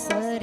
પ્રથમ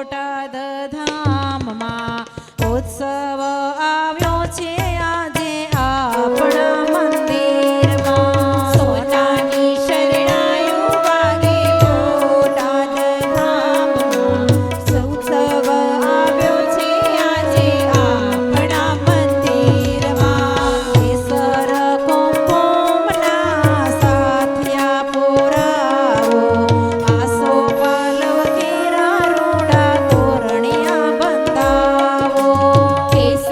બોટાદ ધામમાં ઉત્સવ આવ્યો છે આજે આપણા મંદિરમાં. સોનાની શરણાઈઓ વાગે બોટાદ ધામમાં ઉત્સવ આવ્યો છે આજે આપણા મંદિરમાં. કેસર કુમકુમના સાથિયા પુરાવો આસો પાલવ કેરા રૂડા તોરણિયા બંધાવો. કેસર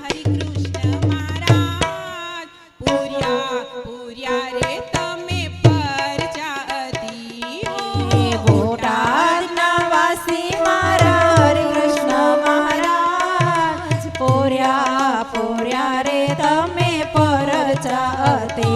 હરિકૃષ્ણ મહારાજ પૂર્યા પૂર્યા રે તમે પરજાતી બોટાદના વાસી મારા હરિકૃષ્ણ મહારાજ પોર્યા પોર્યા રે તમે પરજાતે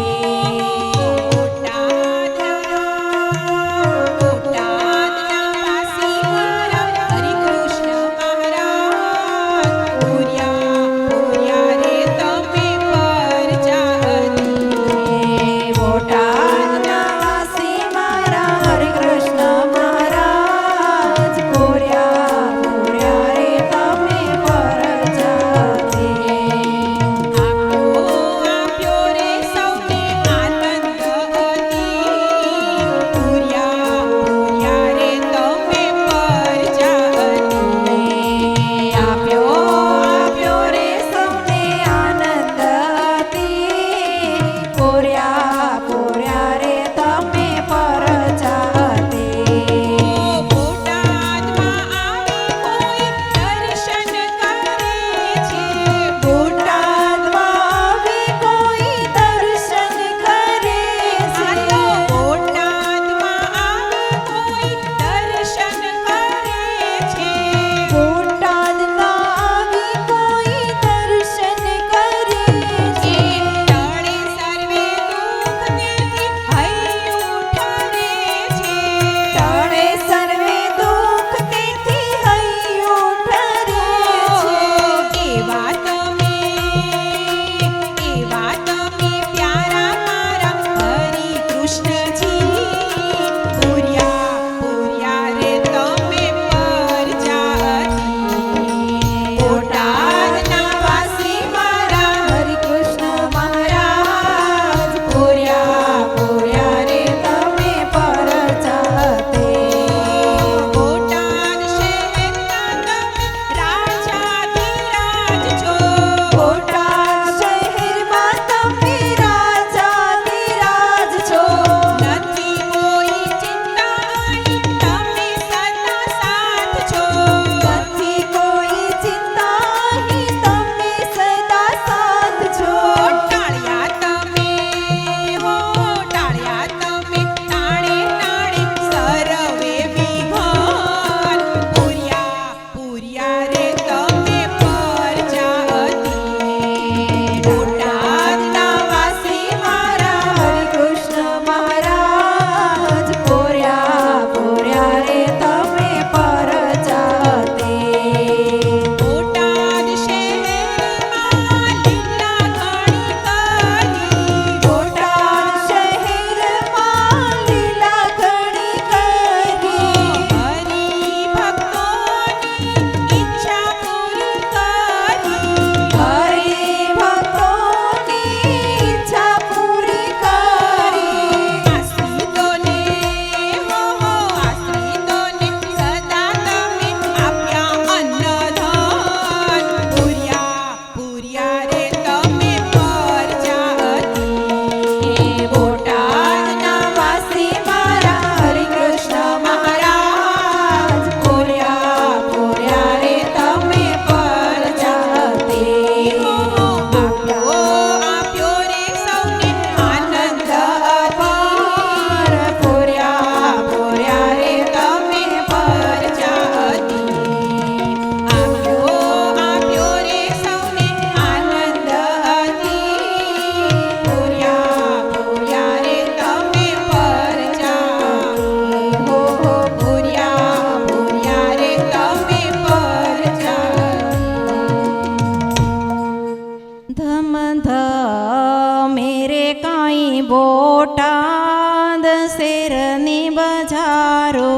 બોટાદ શેરની બજારો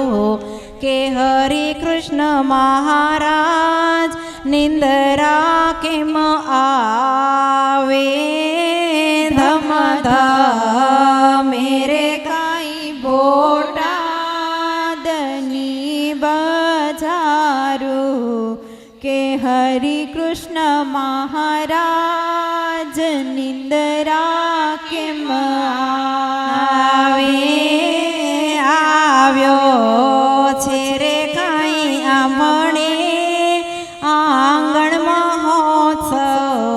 કે હરે કૃષ્ણ મહારાજ નિંદરા કેમ આવે ધમ મેરે કાંઈ બોટાદની બજારો કે હરે કૃષ્ણ મહારાજ નિંદરા કેમ આવે આવ્યો છે રે કાંઈ આંગણ મહોત્સવ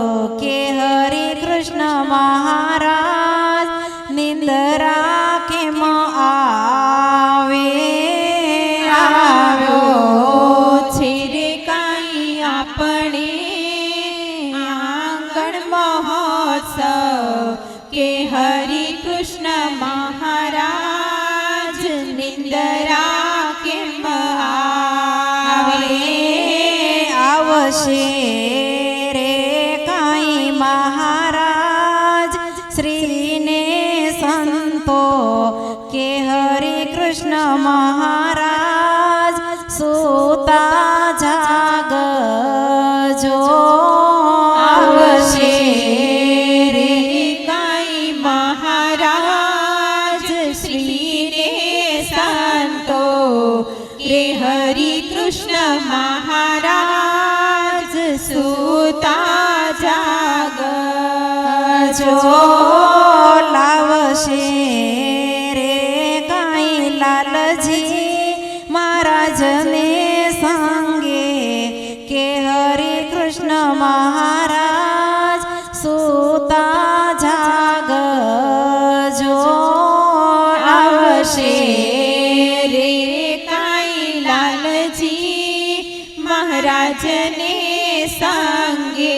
મહોત્સવ કે હરિ કૃષ્ણ મહારાજ નિંદરા કેમ આવે આવશે રે કાંઈ મહારાજ શ્રીને સંતો કે હરિ કૃષ્ણ મહારાજ સુતા જાગજો આવશે રે કાંઈ મહારાજ શ્રીને સંતો કે હરિ કૃષ્ણ મહારાજ સુતા જાગજો લાવશે રે કાંઈ લાલજી મહારાજને સંગે કે હરિ કૃષ્ણ મહારાજ સુતા જાગજો આવશે રે કાંઈ લાલજી મહારાજને સંગે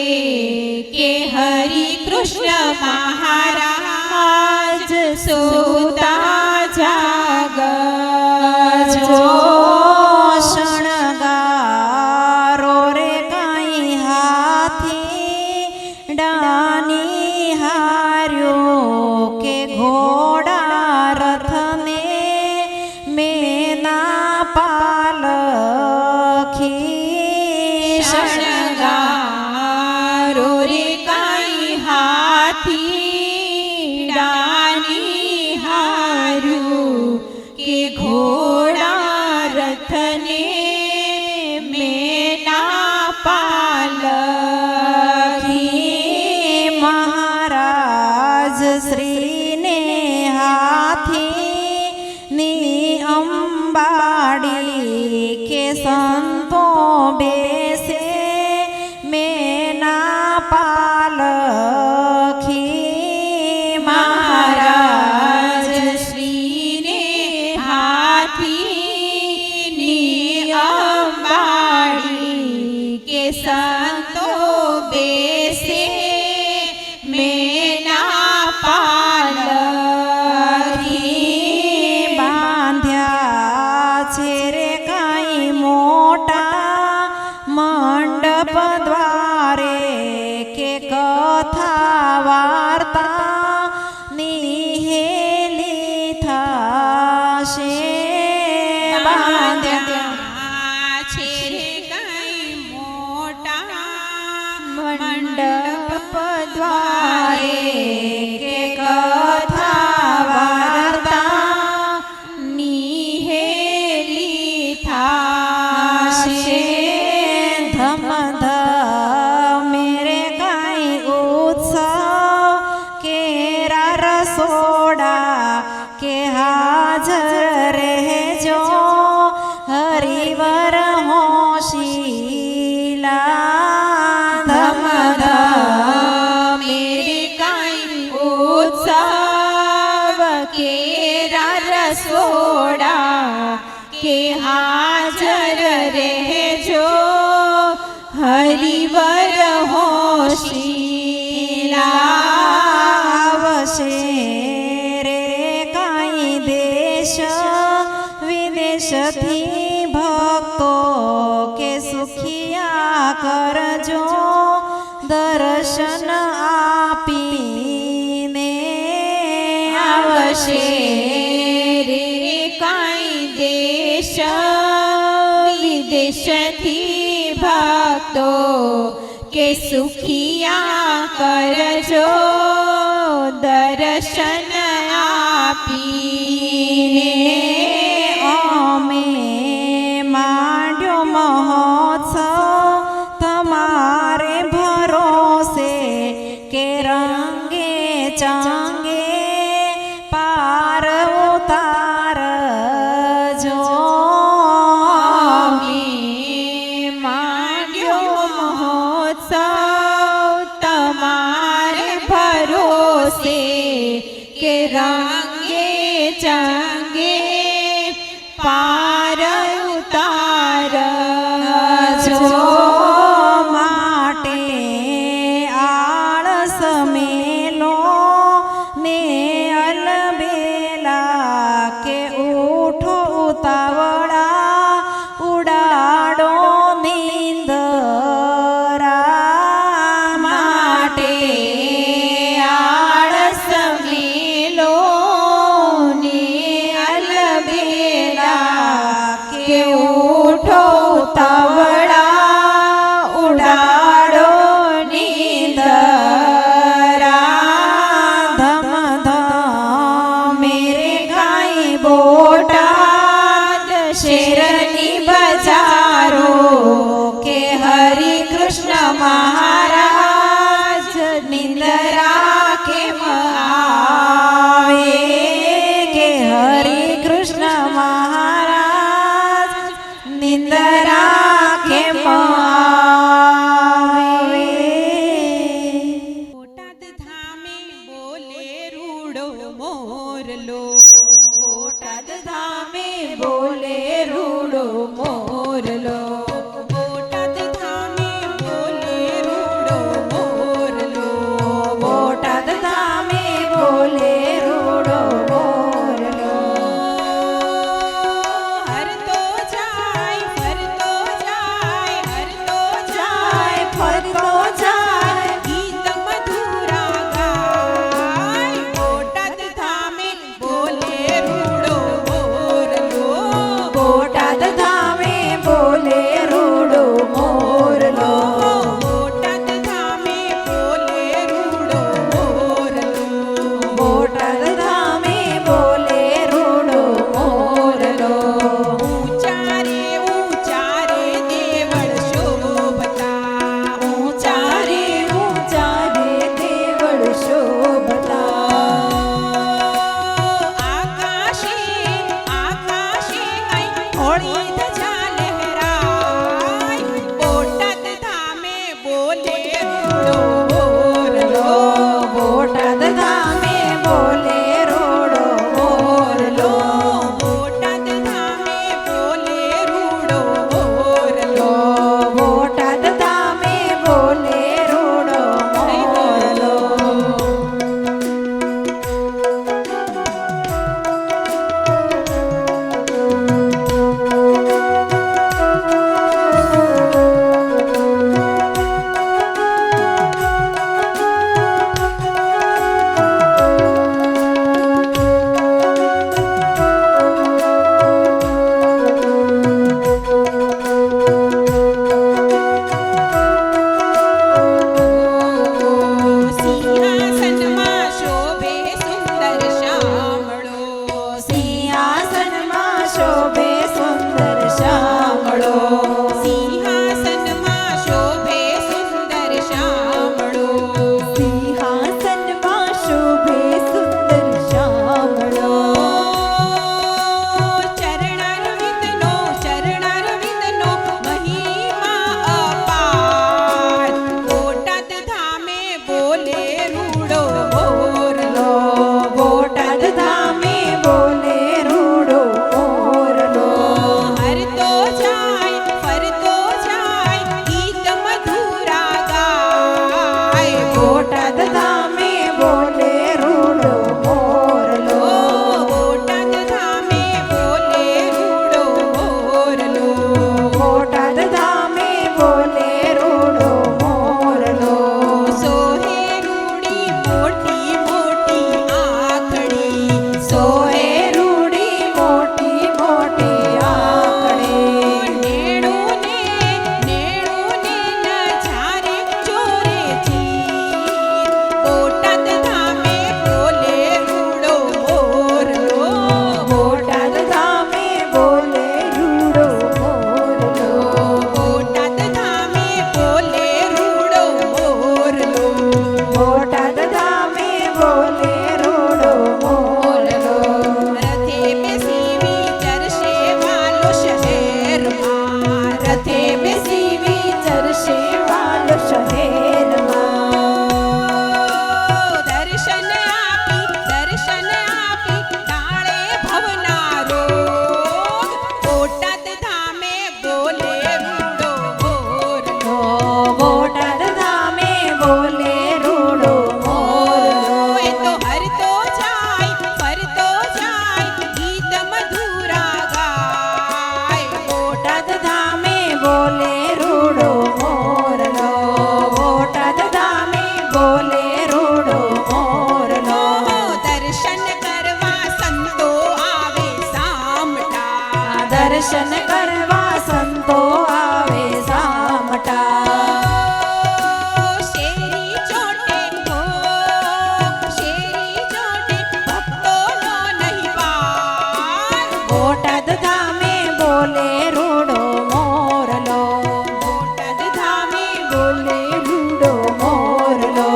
કે હરિ કૃષ્ણ મહારાજ સુતા જાગજો શણગારો રે કાંઈ હાથી ડાની હાર્યો કે ઘોડા રથને મેના પાલખી શણગારો રે કાંઈ હાથી ડાની હાર્યું કે ઘોડા રથને મેના પાલખી મહારાજ શ્રીને હાથી ની અંબાડી કે સંતો બેસે મેના પાલખી મહારાજ શ્રીને હાથીની અંબાડી કે સંતો બેસે મેના પાલખી બાંધ્યા છે રે કાંઈ મોટા મંડપ દ્વારે કે કથા વાર્તા નિહેલી થશે બાંધ્યા છે રે કાંઈ મોટા મંડપ દ્વારે કે કથા વાર્તા નિહેલી થાશે ધમ મેરે કાંઈ ઉત્સવ કેરા રસોડા કે હાજર રહેજો હરિવર હોશીલા ધમ મેરે કાંઈ ઉત્સવ કેરા રસોડા કે હાજર રહેજો હરિવર હોશીલા આવશે રે કાંઈ દેશ વિદેશથી ભક્તો કે સુખિયા કરજો દર્શન આપીને આવશે રે કાંઈ દેશ વિદેશથી ભક્તો કે સુખિયા કરજો દર્શન આપીને અમે માંડ્યો મહોત્સવ તમારે ભરોસે કે રંગે ચાંગે પાર ઉતારજો અમે માંડ્યો મહોત્સવ તમારે ભરોસે કે રંગે ચાંગે પાર ઉતારજો માટે આળસ બોટાદ ધામે બોલે રૂડો મોરલો બોટાદ ધામે બોલે રૂડો મોરલો બોટાદ ધામે બોલે રૂડો મોરલો સોહે રૂડી મોટી મોટી આંખડી સોએ રૂડી મોટી મોટી આંખડી નેણું ને નજારે ચોરેથી બોટાદ ધામે બોલે રૂડો મોરલો બોટાદ ધામે બોલે રૂડો મોરલો બોટાદ ધામે બોલે રૂડો મોરલો બોટાદ ધામે બોલે રૂડો મોરલો રથે બેસી વિચરશે વાલો શહેરમાં રથે બેસી વિચરશે વાલો શહેરમાં દર્શન આપી ટાળે ભવનારો બોટાદ ધામે બોલે રૂડો મોરલો બોટાદ ધામે બોલે રૂડો મોરલો એ તો હરતો જાય ફરતો જાય ગીત મધુરા ગાય બોટાદ ધામે બોલે રૂડો મોરલો બોટાદ ધામે બોલે રૂડો મોરલો દર્શન કરવા સંતો આવે સામટા દર્શન કરવા સંતો આવે સામટા શેરી ચોટે ભક્તોનો નહીં પાર બોટાદ ધામે બોલે રૂડો મોરલો બોટાદ ધામે બોલે રૂડો મોરલો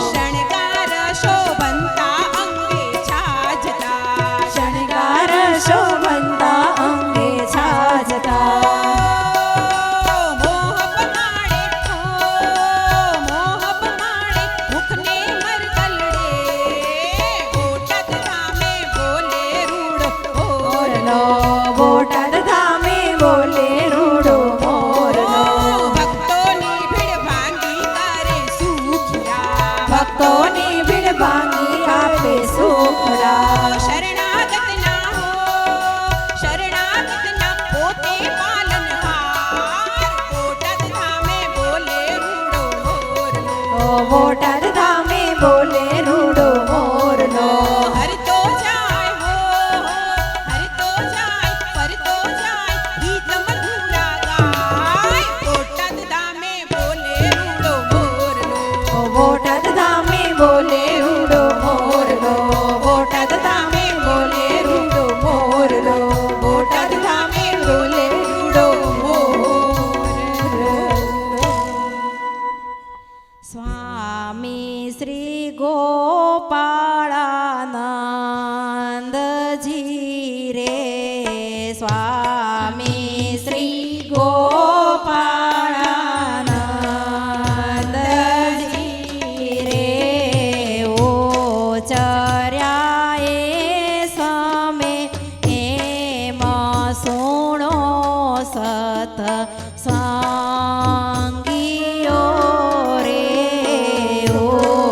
શણગાર શોભંતા અંગે છાજતા શણગાર શોભંતા અંગે છાજતા મોહ પમાડે મુખને મરકલડે બોટાદ ધામે બોલે રૂડો મોરલો બોટાદ ધામે બોલે રૂડો મોરલો ભક્તોની ભીડ ભાંગી કરે સુખિયા ભક્તોની ભીડ ભાંગી આપે સુખડા શરણાગતના પોતે પાલનહાર બોટાદ ધામે બોલે રૂડો મોરલો બોટાદ ધામે બોલે રૂડો મોરલો હરતો જાય ફરતો જાય ગીત મધુરા ગાય બોટાદ ધામે બોલે રૂડો મોરલો બોટાદ ધામે બોલે રૂડો મોરલો બોટાદ ધામે બોલે રૂડો મોરલો બોટાદ ધામે બોલે રૂડો મોરલો સ્વામી શ્રી ગોપાળાનંદજી રે સ્વામી શ્રી ગોપાળાનંદજી રે ઓચર્યા એ સમે એમ સુણો સત સંગીઓ રે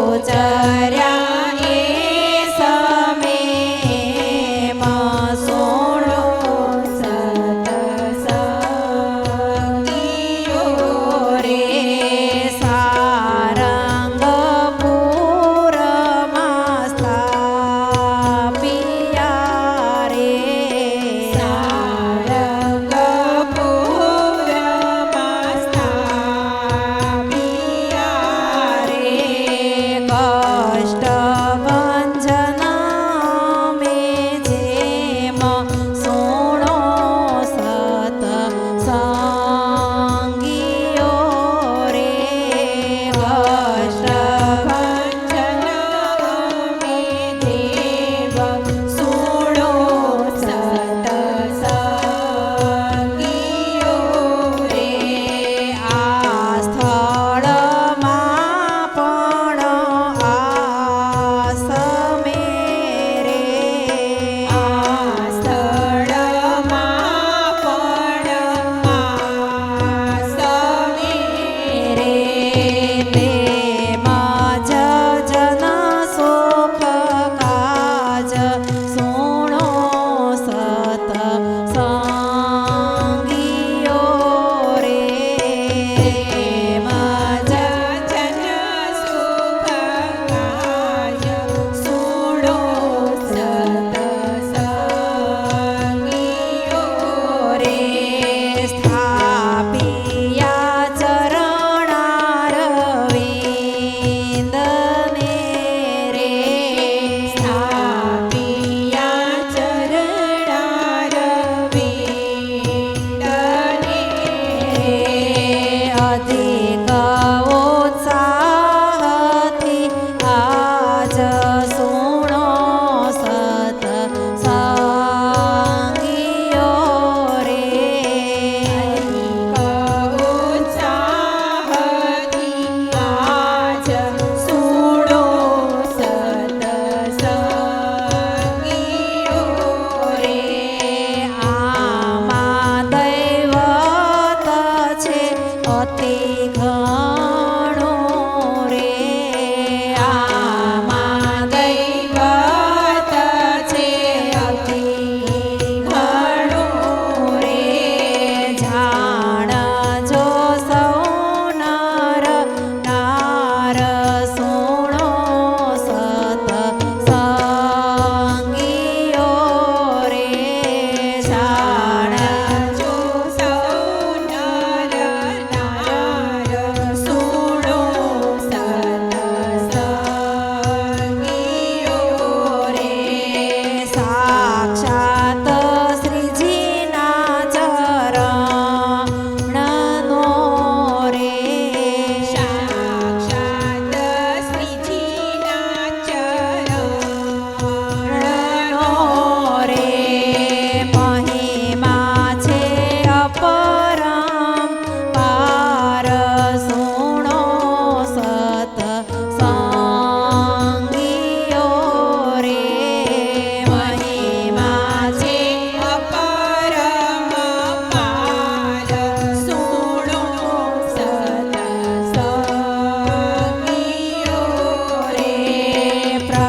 ઓચર્યા એ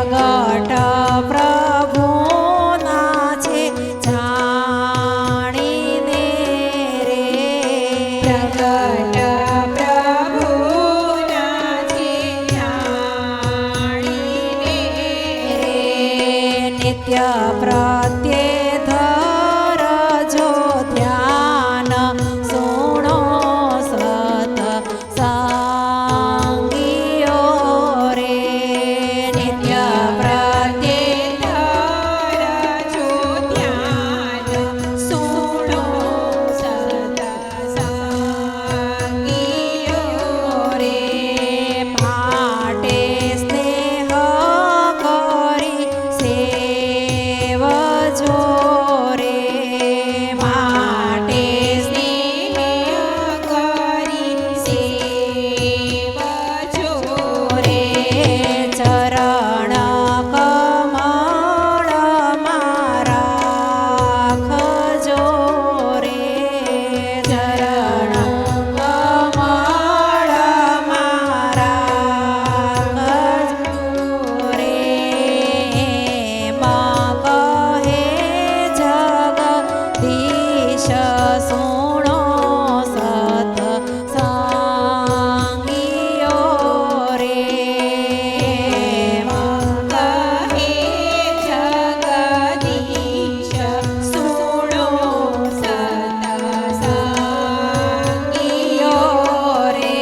પ્રગટ પ્રભુના છે જાણીને રે પ્રગટ પ્રભુના છે જાણીને રે નિત્ય પ્રત્યે ધરજો ધ્યાન સુણો સત સંગીઓ રે નિત્ય પ્રત્યે ધરજો ધ્યાન સુણો સત્સંગીઓ રે માટે સ્નેહ કરી સેવજો રે માટે સ્નેહ કરી સેવજો રે ચરણ કમળમાં રાખજો રે ચરણ કમળમાં રાખજો રે એમાં કહે જગદીશ સુણો સત સંગીઓ રે એમાં કહે જગદીશ સુણો સત્સંગીઓ રે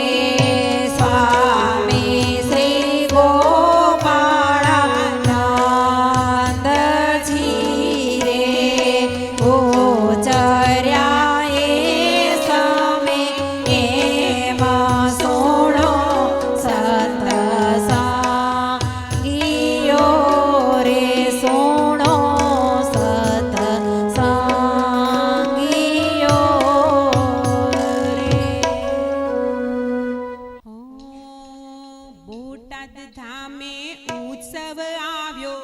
સ્વામી શ્રી ગોપાળાનંદજી રે ગોચર્યા એ સમે એમાં સોણો સત્સંગીઓ રે સોણો સત્સંગીઓ રે બોટાદ ધામે ઉત્સવ આવ્યો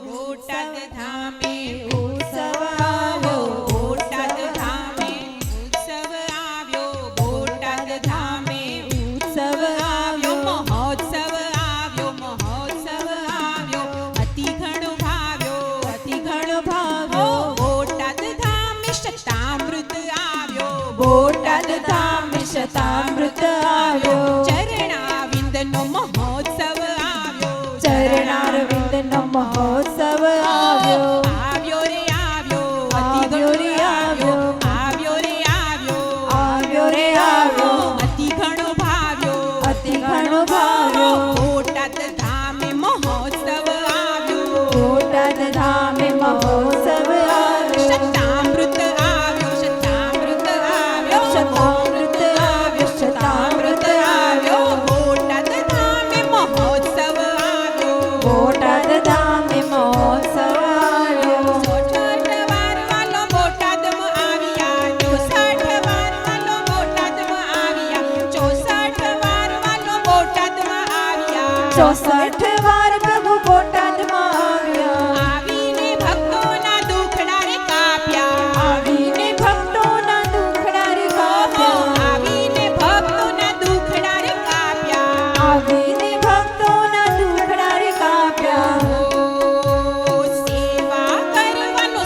બોટાદ ધામે ઉત્સવ આવ્યો બોટાદ ધામે ઉત્સવ આવ્યો બોટાદ ધામે ઉત્સવ આવ્યો આવ્યો મહોત્સવ આવ્યો અતિ ઘણો ભાવ્યો બોટાદ ધામે શતામૃત આવ્યો બોટાદ ધામે શતામૃત આવ્યો ચરણાવિંદનો મહોત્સવ આવ્યો ચરણારવિંદનો મહોત્સવ આવ્યો આવ્યો રે આવ્યો આવ્યો રે આવ્યો આવ્યો રે આવ્યો આવ્યો રે આવ્યો અતિ ઘણો ભાવ્યો અતિ ઘણો ભાવ્યો બોટાદ ધામે મહોત્સવ આવ્યો બોટાદ ધામે મહોત્સવ આવ્યો શતામૃત આવ્યો શતામૃત આવ્યો શતામૃત આવ્યો બોટાદ ધામે મહોત્સવ આવ્યો બોટાદ ધામે મહોત્સવ આવ્યો 64 વાર વાલો બોટાદમાં આવ્યા 64 વાર વાલો બોટાદમાં આવ્યા 64 વાર વાલો બોટાદમાં આવ્યા 64 વાર પ્રભુ બોટાદમાં આવ્યા આવીને ભક્તોના દુખડા રે કાપ્યા આવીને ભક્તોના દુખડા રે કાપ્યા આવીને ભક્તોના દુખડા રે કાપ્યા આવીને ભક્તોના દુખડા રે કાપ્યા સેવા કરવાનો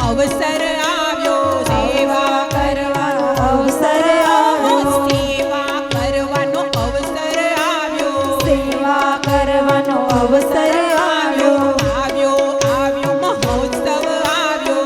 અવસર આવ્યો સેવા કરવાનો અવસર આવ્યો સેવા કરવાનો અવસર આવ્યો સેવા કરવાનો અવસર આવ્યો આવ્યો મહોત્સવ આવ્યો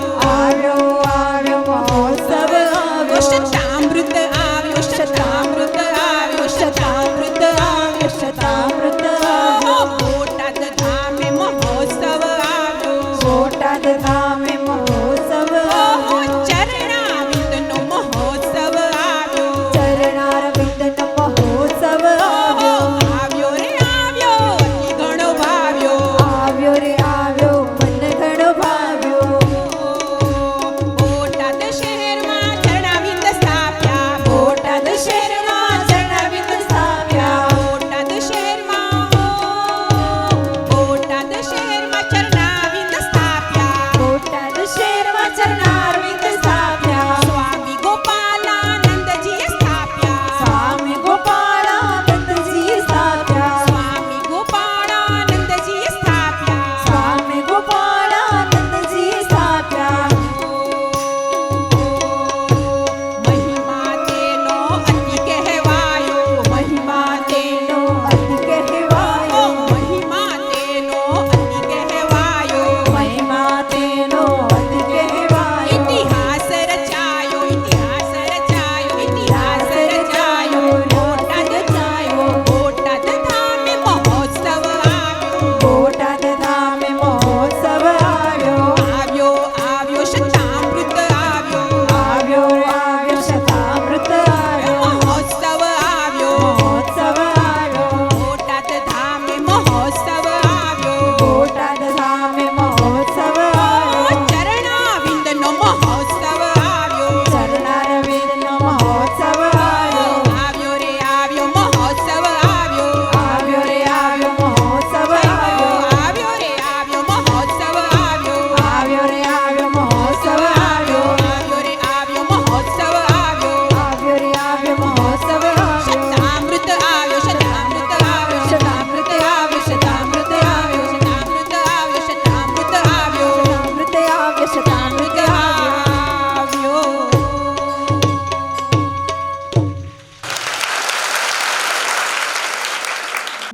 આવ્યો મહોત્સવ આવ્યો શતામૃત આવ્યો શતામૃત આવ્યો શતામૃત આવ્યો શતામૃત આવ્યો બોટાદ ધામે મહોત્સવ આવ્યો બોટાદ ધામે મહોત્સવ આવ્યો ચરણાવિંદનો મહોત્સવ આવ્યો ચરણારવિંદનો મહોત્સવ આવ્યો આવ્યો રે આવ્યો અતિ ઘણો ભાવ્યો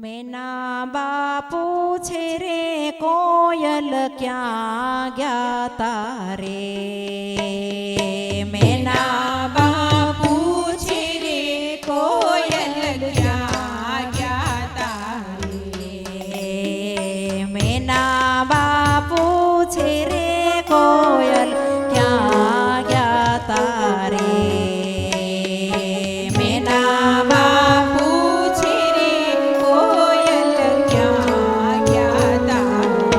મેના બાપુ છે રે કોયલ ક્યાં ગયા તારે મેના બાપુ છે રે કોયલ ક્યાં ગયા તારે મેના બાપુ છે રે કોયલ ક્યાં ગયા તારે મેના બાપુ છે રે કોયલ ક્યાં ગયા તારે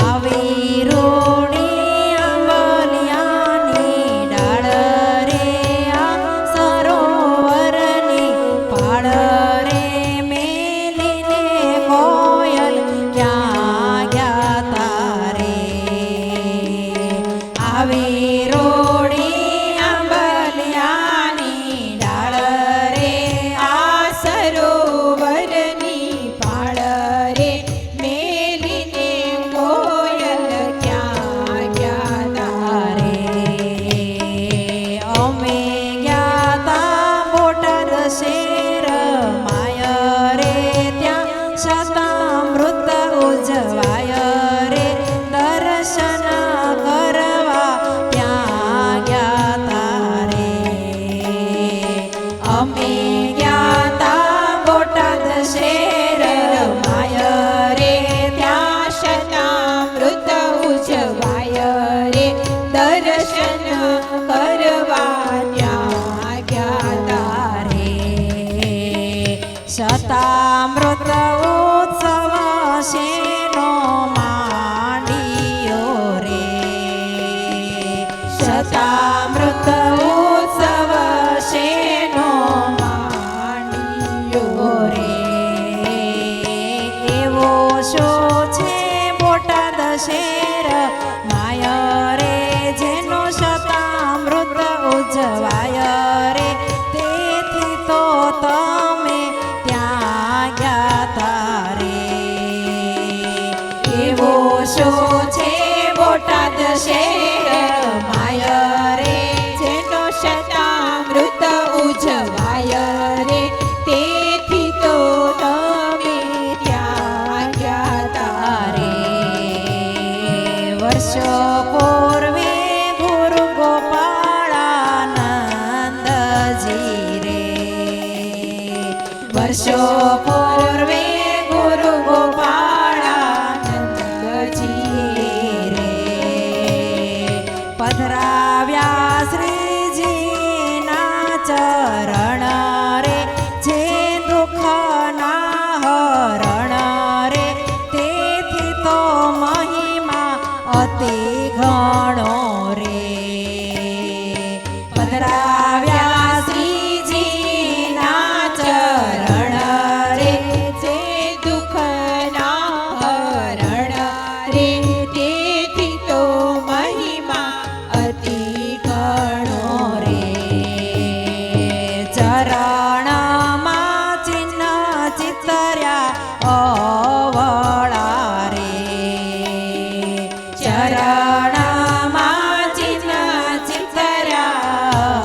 આવી રોડી આંબલિયાની ડાળ રે આ સરોવરની પાળ રે મેલીને કોયલ ક્યાં ગયા તારે આવી રોડી આંબલિયાની ડાળ રે આ સરોવરની પાળ રે મેલીને કોયલ ક્યાં ગયા તારે અમે ગયા તા બોટાદ શેર માય રે ત્યાં શતામૃત ઉજવાય રે દર્શન કરવા ત્યાં ગયા તારે અમે ગયા તા બોટાદ શેર માય રે ત્યાં શતામૃત ઉજવાય રે દર્શન કરવા ત્યાં ગયા તારે શતામૃત ઉત્સવ શેનો માંડિયો રે શતામૃત ઉત્સવ શેનો માંડિયો રે એવો શો છે બોટાદ શેર માય રે જેનો શતામૃત ઉજવાય રે તેથી તો તમે ત્યાં ગયા તારે એવો શો છે બોટાદ શેર માય રે જેનો શતામૃત ઉજવાય રે તેથી તો તમે ત્યાં ગયા તારે વર્ષો પૂર્વે ગુરુ ગોપાળાનંદજી રે વર્ષો પૂર્વે ગુરુ ગોપાળાનંદજી રે પધરાવ્યા શ્રીજીના ચરણ રે જે દુઃખના હરણ રે તેથી તો મહિમા અતિ ઘણો રે પધરાવ્યા શ્રીજીના ચરણ રે જે દુઃખના હરણ રે તેથી તો મહિમા અતિ ઘણો રે ચરણમાં ચિહ્ન ચિતર્યા અવળા રે ચરણમાં ચિહ્ન ચિતર્યા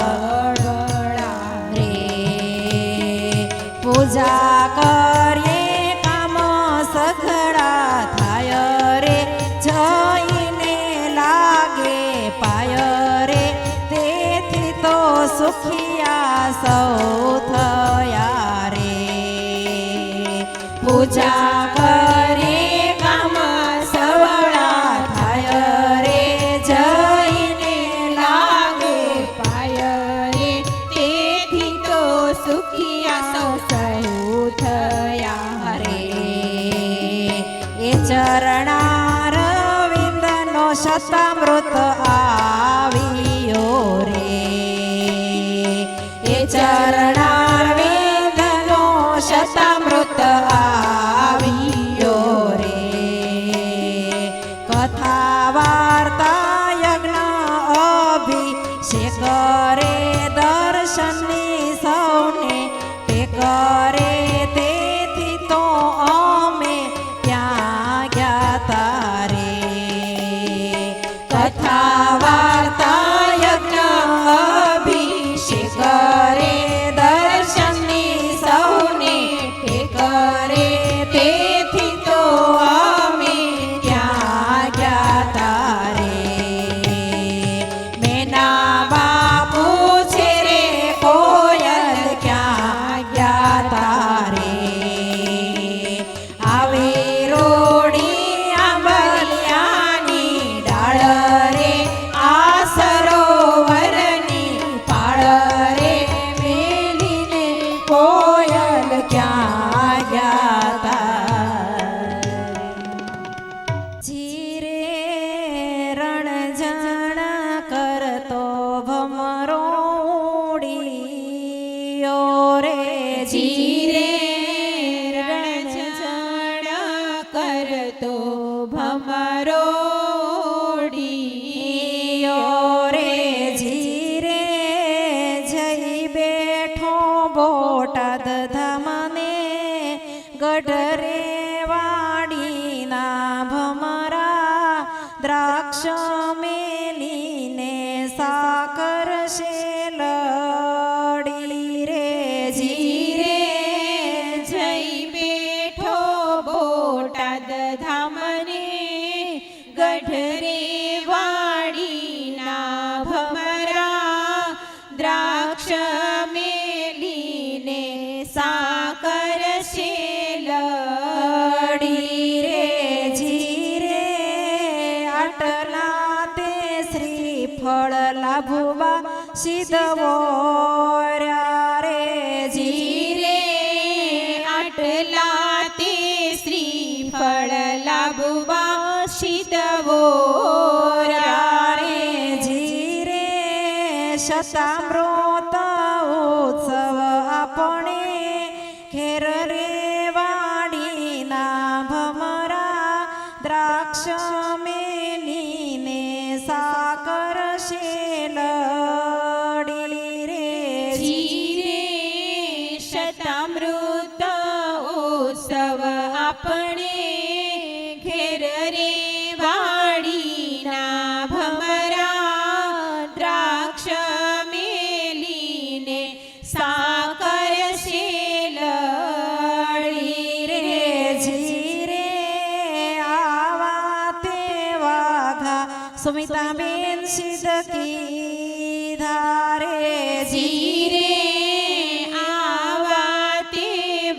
અવળા રે પૂજા કરીએ કામ સઘળા થાય રે જઈને લાગે પાય રે તેથી તો સુખિયા સૌ થયા રે પૂજા કરીએ કામ સવળા થાય રે જઈને લાગે પાય રે તેથી તો સુખિયા સૌ થયા રે એ ચરણાર વિંદનો શતામૃત આવ્યો રે એ ચરણાર વિંદનો શતામૃત આવ્યો રે કથા વાર્તા યજ્ઞ અભિષેક રે દર્શનની સૌને ટેક રે તેથી તો અમે ત્યાં ગયા તારે કથા વાર્તા યજ્ઞ અભિષેક રે દર્શન રે જીરે રણઝણ કરતો ભમરોડી રે જીરે જઈ બેઠો બોટાદ ધામને ગઢરે વાડીના ભમરા દ્રાક્ષ મેલીને સાકર શેલડી રે જીરે જઈ બેઠો બોટાદ ધામને ગઢરે વાડીના ભમરા દ્રાક્ષ મેલીને સાકર શેલડી રે જીરે આટલા તે શ્રીફળ લાભવા સિદ્ધવો રે જીરે આટલા તે શ્રીફળ લાભવા સિદ્ધવો રે જીરે શતામૃત ઉત્સવ આપણે ઘેર રે વાડીના ભમરા દ્રાક્ષ મેલીને સાકર શેલડી રે જીરે શતામૃત ઉત્સવ આપણે ઘેર રે વાડીના ભમરા દ્રાક્ષ મેલીને સાકર શેલડી રે જીરે આવા તે વાઘા સુમિતાબેન સિદ્ધ કીધા રે જીરે આવા તે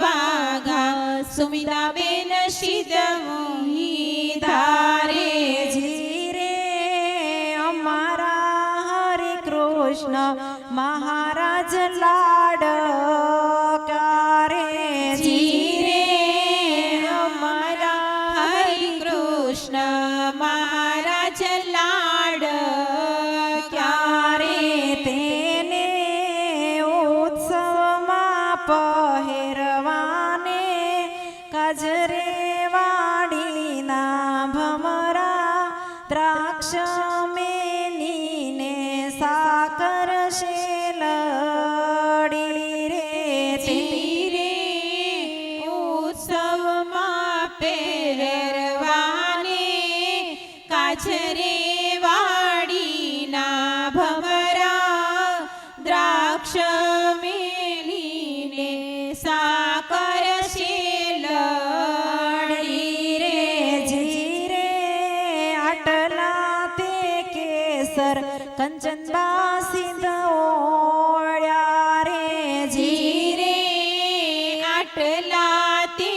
વાઘા સુમિતાબેન સિદ્ધ ધારે જીરે અમારા હરે કૃષ્ણ મહારાજ લાડ કરે જીરે અમારા હરિ કૃષ્ણ મહારાજ લાડ ક્યારે તેને ઉત્સવમાં પહેરવાને કાજરે વાડીના ભમરા દ્રાક્ષ મેલીને સાકર શેલડી રે જીરે ઉત્સવમાં પહેરવાને કાજરે વાડીના ભમરા દ્રાક્ષ મેલીને સાકર શેલડી રે જીરે આટલા તે કેસર કંચનબા સિદ્ધ ઓળ્યા રે જીરે આટલા તે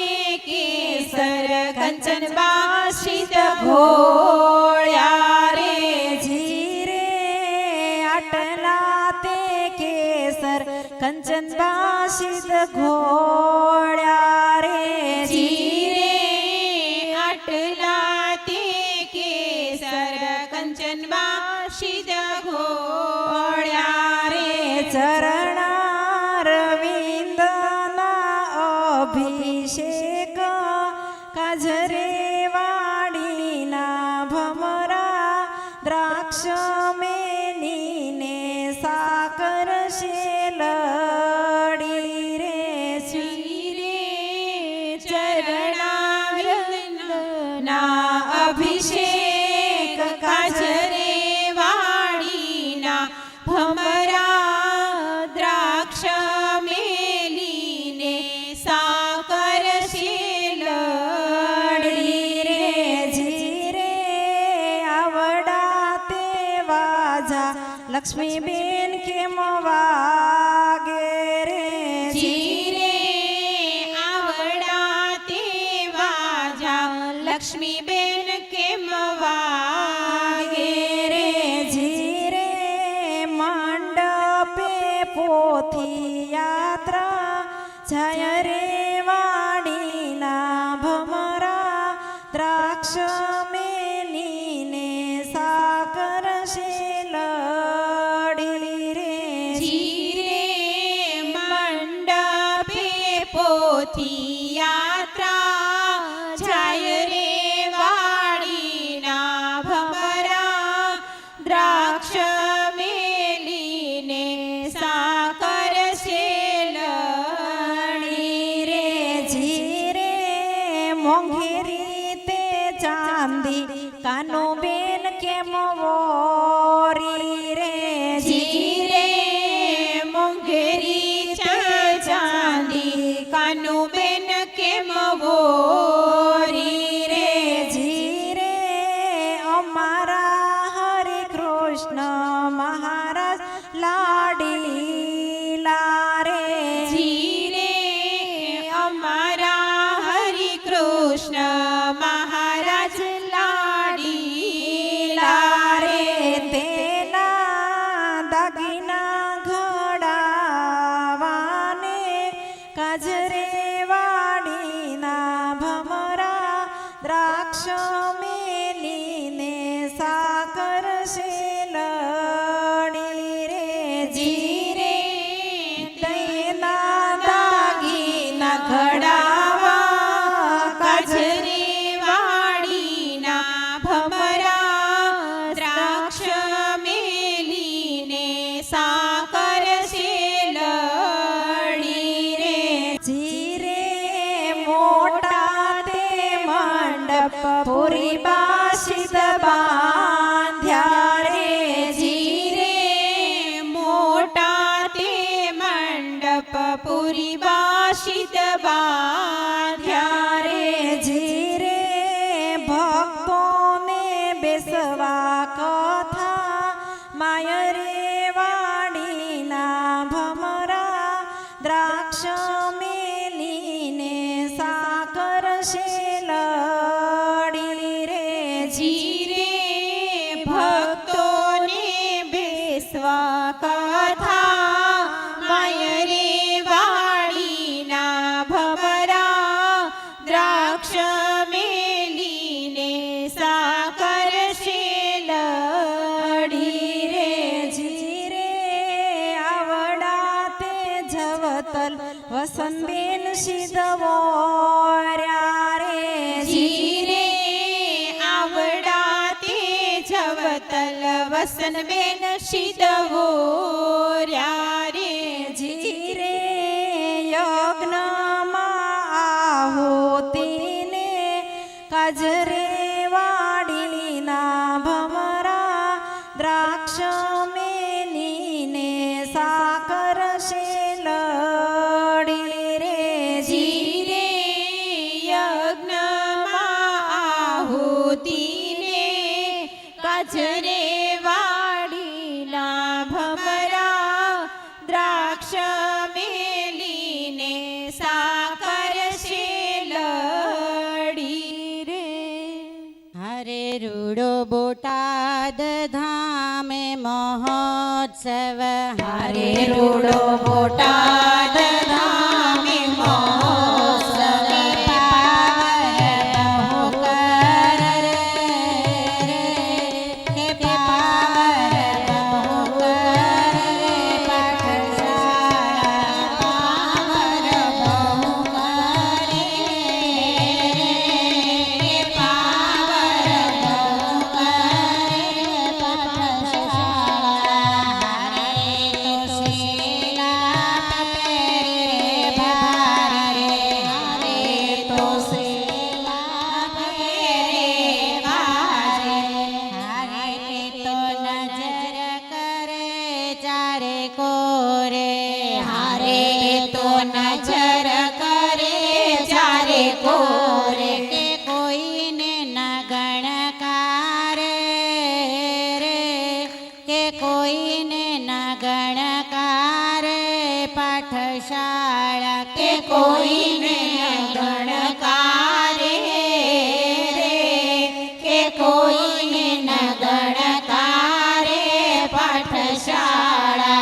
કેસર કંચનબા સિદ્ધ ઘોળ્યા રે જીરે આટલા તે કેસર કંચનબા સિદ્ધ ઘોળ્યા રે જીરે આટલા તે કેસર કંચનબા સિદ્ધ ઘોળ્યા રે ચરણારવિંદના અભિષેક કાજરે વાડીના ભમરા દ્રાક્ષ મેલીને સાકર શેલડી રે જીરે ચરણારવિંદના અભિષેક કાજરે વાડીના ભમરા દ્રાક્ષ મેલીને સાકર શેલડી રે જીરે આવડા તે વાજા લક્ષ્મીબેન કેમ વાગે રે જીરે આવડા તે વાજા લક્ષ્મીબેન કેમ વાગે રે જીરે મંડપે પોથી યાત્રા જાય રે વાડીના ભમરા દ્રાક્ષ મેલીને સાકર શેલડી રે જીરે મંડપે પોથી યાત્રા જાય રે વાડીના ભમરા દ્રાક્ષ મેલીને સાકર શેલણી રે જીરે મોંઘી રીતે ચાંદી કાનું બેન કેમ વોરી રે જીરે મોંઘેરી ચાંદી કાનું બેન કેમ વોરી રે જીરે અમારા હરે કૃષ્ણ મહારાજ લાડીલા રે જીરે અમારા હરિ કૃષ્ણ મહારાજ લાડીલા રે તેના દાગીના ઘડાવાને કાજરે વાડીના ભમરા દ્રાક્ષ મેલીને સાકર શેલણી રે જીરે તેના દાગીના ઘડાવા કાજરે વાડીના ભમરા દ્રાક્ષ મેલીને સાકર શેલણી રે જીરે મોટા તે મંડપ પૂરી બાસિત બાંધ્યા રે જીરે મોટા તે મંડપ પૂરી બાશિત બાંધ્યા રે જીરે ભક્તોને બેસવા કથા માય રે વાડીના ભમરા દ્રાક્ષ મેલીને સાકર શેલણી રે જીરે ભક્તોને બેસવા કથા માય રે વાડીના ભમરા દ્રાક્ષ મેલીને સાકર શેલડી રે જીરે આવડા તે જવતલ વસંતબેન સિદ્ધવોર્યા રે જીરે આવડા તે જવતલ વસનબેન સિદ્ધવોર્યા રે જીરે યજ્ઞમાં આહુતિને કાજરે વાડીના ભમરા દ્રાક્ષ મેલીને સાકર શેલણી રે જીરે યજ્ઞમાં આહુતિને કાજરે વાડીના ભમરા દ્રાક્ષ મેલીને સાકર શેલડી રે હરે રૂડો બોટાદ ધામે મહોત્સવ હરે રૂડો બોટાદ ધામે મહોત્સવ નજર કરે ચારે કોરે કે કોઈને ન ગણકારે રે કે કોઈને ન ગણકારે પાઠશાળા કે કોઈને ગણકારે રે કે કોઈને ન ગણકારે પાઠશાળા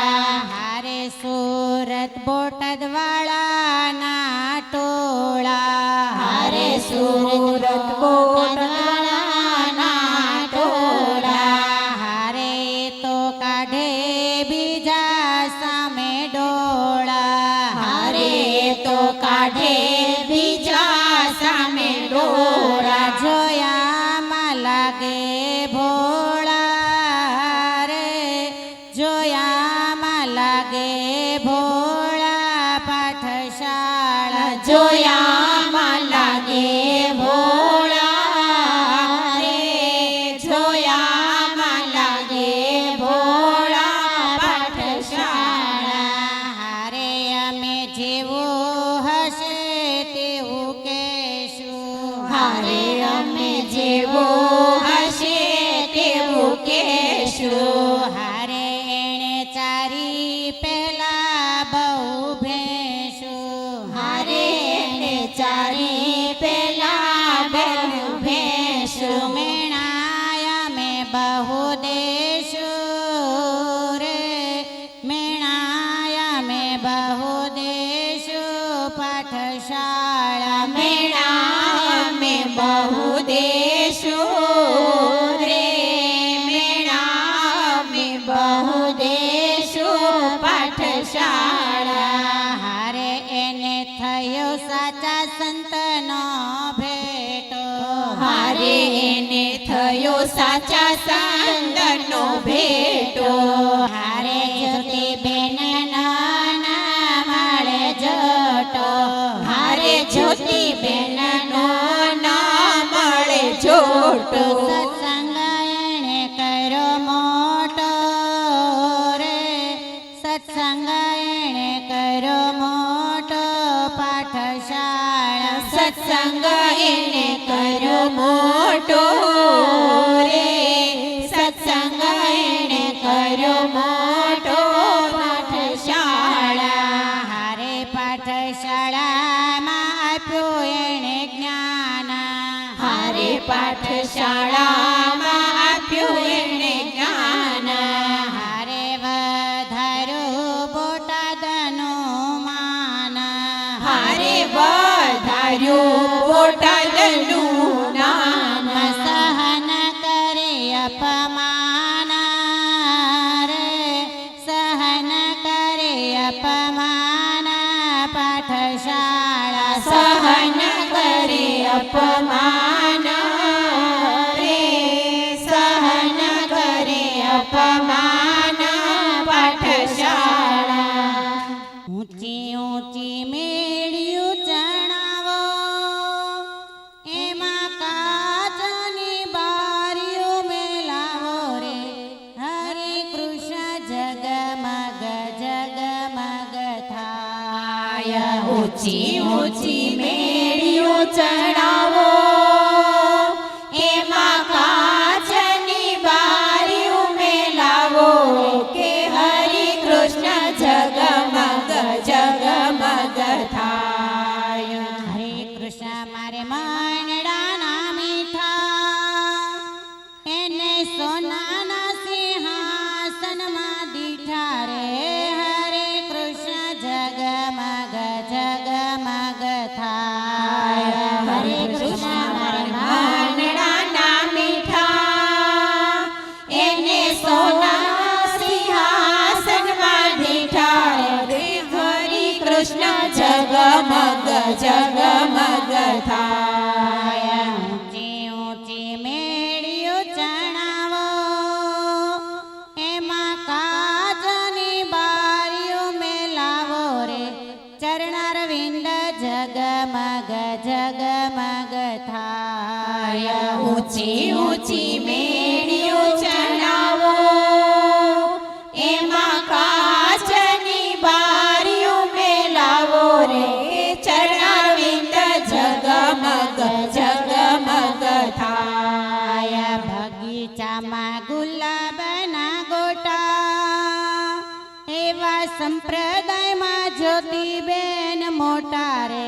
હારે સુરત બોટાદ વાળાના ટોળા હારે સુરત બોટાદ વાળાના ટોળા હારે તો કાઢે બીજા સામે ડોળા હારે તો કાઢે બીજા સામે ડોળા. જોયામાં લાગે ભોળા રે, જોયામાં લાગે ભોળા પાઠશાળા. જોયામાં લાગે ભોળા રે, જોયામાં લાગે ભોળા પાઠશાળા. હારે અમે જેવું હશે તેવું કહેશું. હારે અમે જેવું હશે તેવું કહેશું. હારે એણે ચારી પહેલા બહુ ભેંસું. હારે એને ચારી પેલા બહુ ભેંસું. મેણાય અમે બહુ દેશું રે, મેણાય અમે બહુ દેશું પાઠશાળા. મેણા અમે બહુ દેશું રે, મેણા અમે બહુ દેશું પાઠશાળા. હારે એને થયો સાચા સંતનો ભેટો. હારે એને થયો સાચા સંતનો ભેટો. હારે જ્યોતિબેન નાના મળે જોટો. હારે જ્યોતિબેન નો ના મળે જોટો. સત્સંગ એણે કર્યો મોટો રે, સત્સંગ એણે કર્યો મોટો પાઠશાળા. સત્સંગ એને કર્યો મોટો રે, સત્સંગ એને કર્યો મોટો પાઠશાળા. હારે પાઠશાળામાં આપ્યું એણે જ્ઞાન. હારે પાઠશાળામાં આપ્યું એને જ્ઞાન. હારે વધાર્યું બોટાદનું માન. હારે વધાર્યું બોટાદનું નામ. સહન કરી અપમાન રે, સહન કરી અપમાન પાઠશાળા. સહન કરી અપમાન રે, સહન કરી અપમાન પાઠશાળા. ઊંચી ઊંચી મેળ્યું ચણાવો, એમાં કાચની બારીઓ મેલાવો રે. હરે કૃષ્ણ જગમગ જગમગ થાય. ઊંચી ઊંચી મેળીઓ ચડાવો, એમાં કાચની બારીઓ મેલાવો કે હરિ કૃષ્ણ જગમગ જગમગ થાય. હરે કૃષ્ણ મારે મંડાના મીઠા, એને સોનાના સિંહાસનમાં દીઠા રે. હરે કૃષ્ણ જગમગ જગમગ થાય. હરે કૃષ્ણ મારા મંડાના મીઠા, એને સોના સિંહાસનમાં દીઠા રે. હરિ કૃષ્ણ જગમગ જગમગ થાય. ઊંચી ઊંચી મેળીઓ ચણાવો, એમાં કાચની બારીઓ મેલાવો રે. ચરણારવિંદ જગમગ જગમગ થાય. ઊંચી ઊંચી મેળીઓ ચડાવો, એમાં કાચની બારીઓ મેલાવો રે. ચરણારવિંદ જગમગ જગમગ થાય. બગીચામાં ગુલાબના ગોટા, એવા સંપ્રદાયમાં જ્યોતિબેન મોટા રે.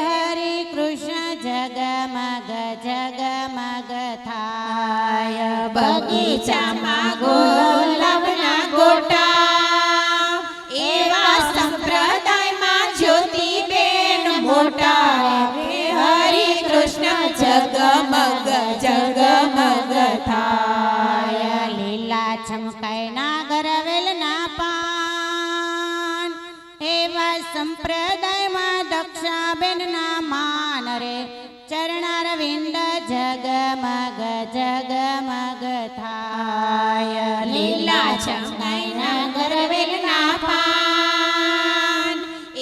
હરે કૃષ્ણ જગમગ જગમગ થાય. બગીચામાં ગુલાબના ગોટા, એવા સંપ્રદાયમાં જ્યોતિબેન મોટા રે. હરિ કૃષ્ણ જગમગ જગમગ થાય. લીલા છમકાયના ગરવેલના પાન, એવા સંપ્રદાય એમાં દક્ષાબેનના માન રે ચરણારવિંદ જગમગ જગમગ થાય લીલા ચંગાઈના ગરવેલના પાન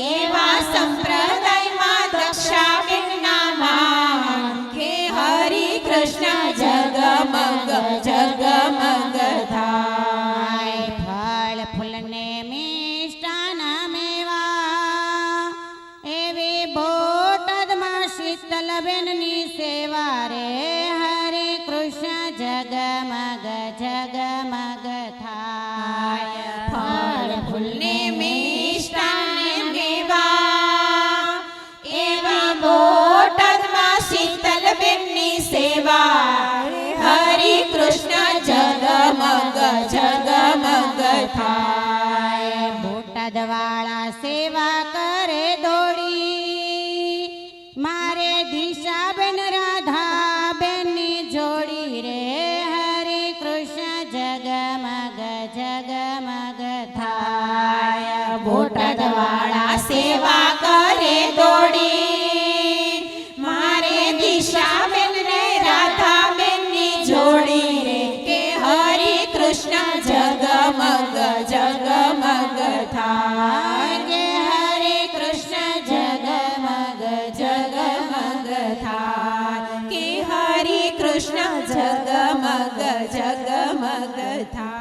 એવા સંપ્રદાયમાં દક્ષાબેનના માન કે હરિ કૃષ્ણ જગમગ જગમગ થાય ફળ ફૂલને મિષ્ટાન મેવા એવી બોટાદમાં શીતલબેનની સેવા રે હરે કૃષ્ણ જગમગ જગમગ થાય ફળ ફૂલને મિષ્ટાનને મેવા એવા બોટાદમાં શીતલબેનની સેવા હરિ કૃષ્ણ જગમગ જગમગ થાય બોટાદવાળા સેવા કરે દોડી મારે દિશાબેન રાધાબેનની જોડી રે હરે કૃષ્ણ જગમગ જગમગ થાય બોટાદવાળા સેવા કરે દોડી મારે દિશાબેન ને રાધાબેનની જોડી રે કે હરિ કૃષ્ણ જગમગ જગમગ થાય કે હરે કૃષ્ણ જગમગ જગમગ થાય કે હરિ કૃષ્ણ જગમગ જગમગ થાય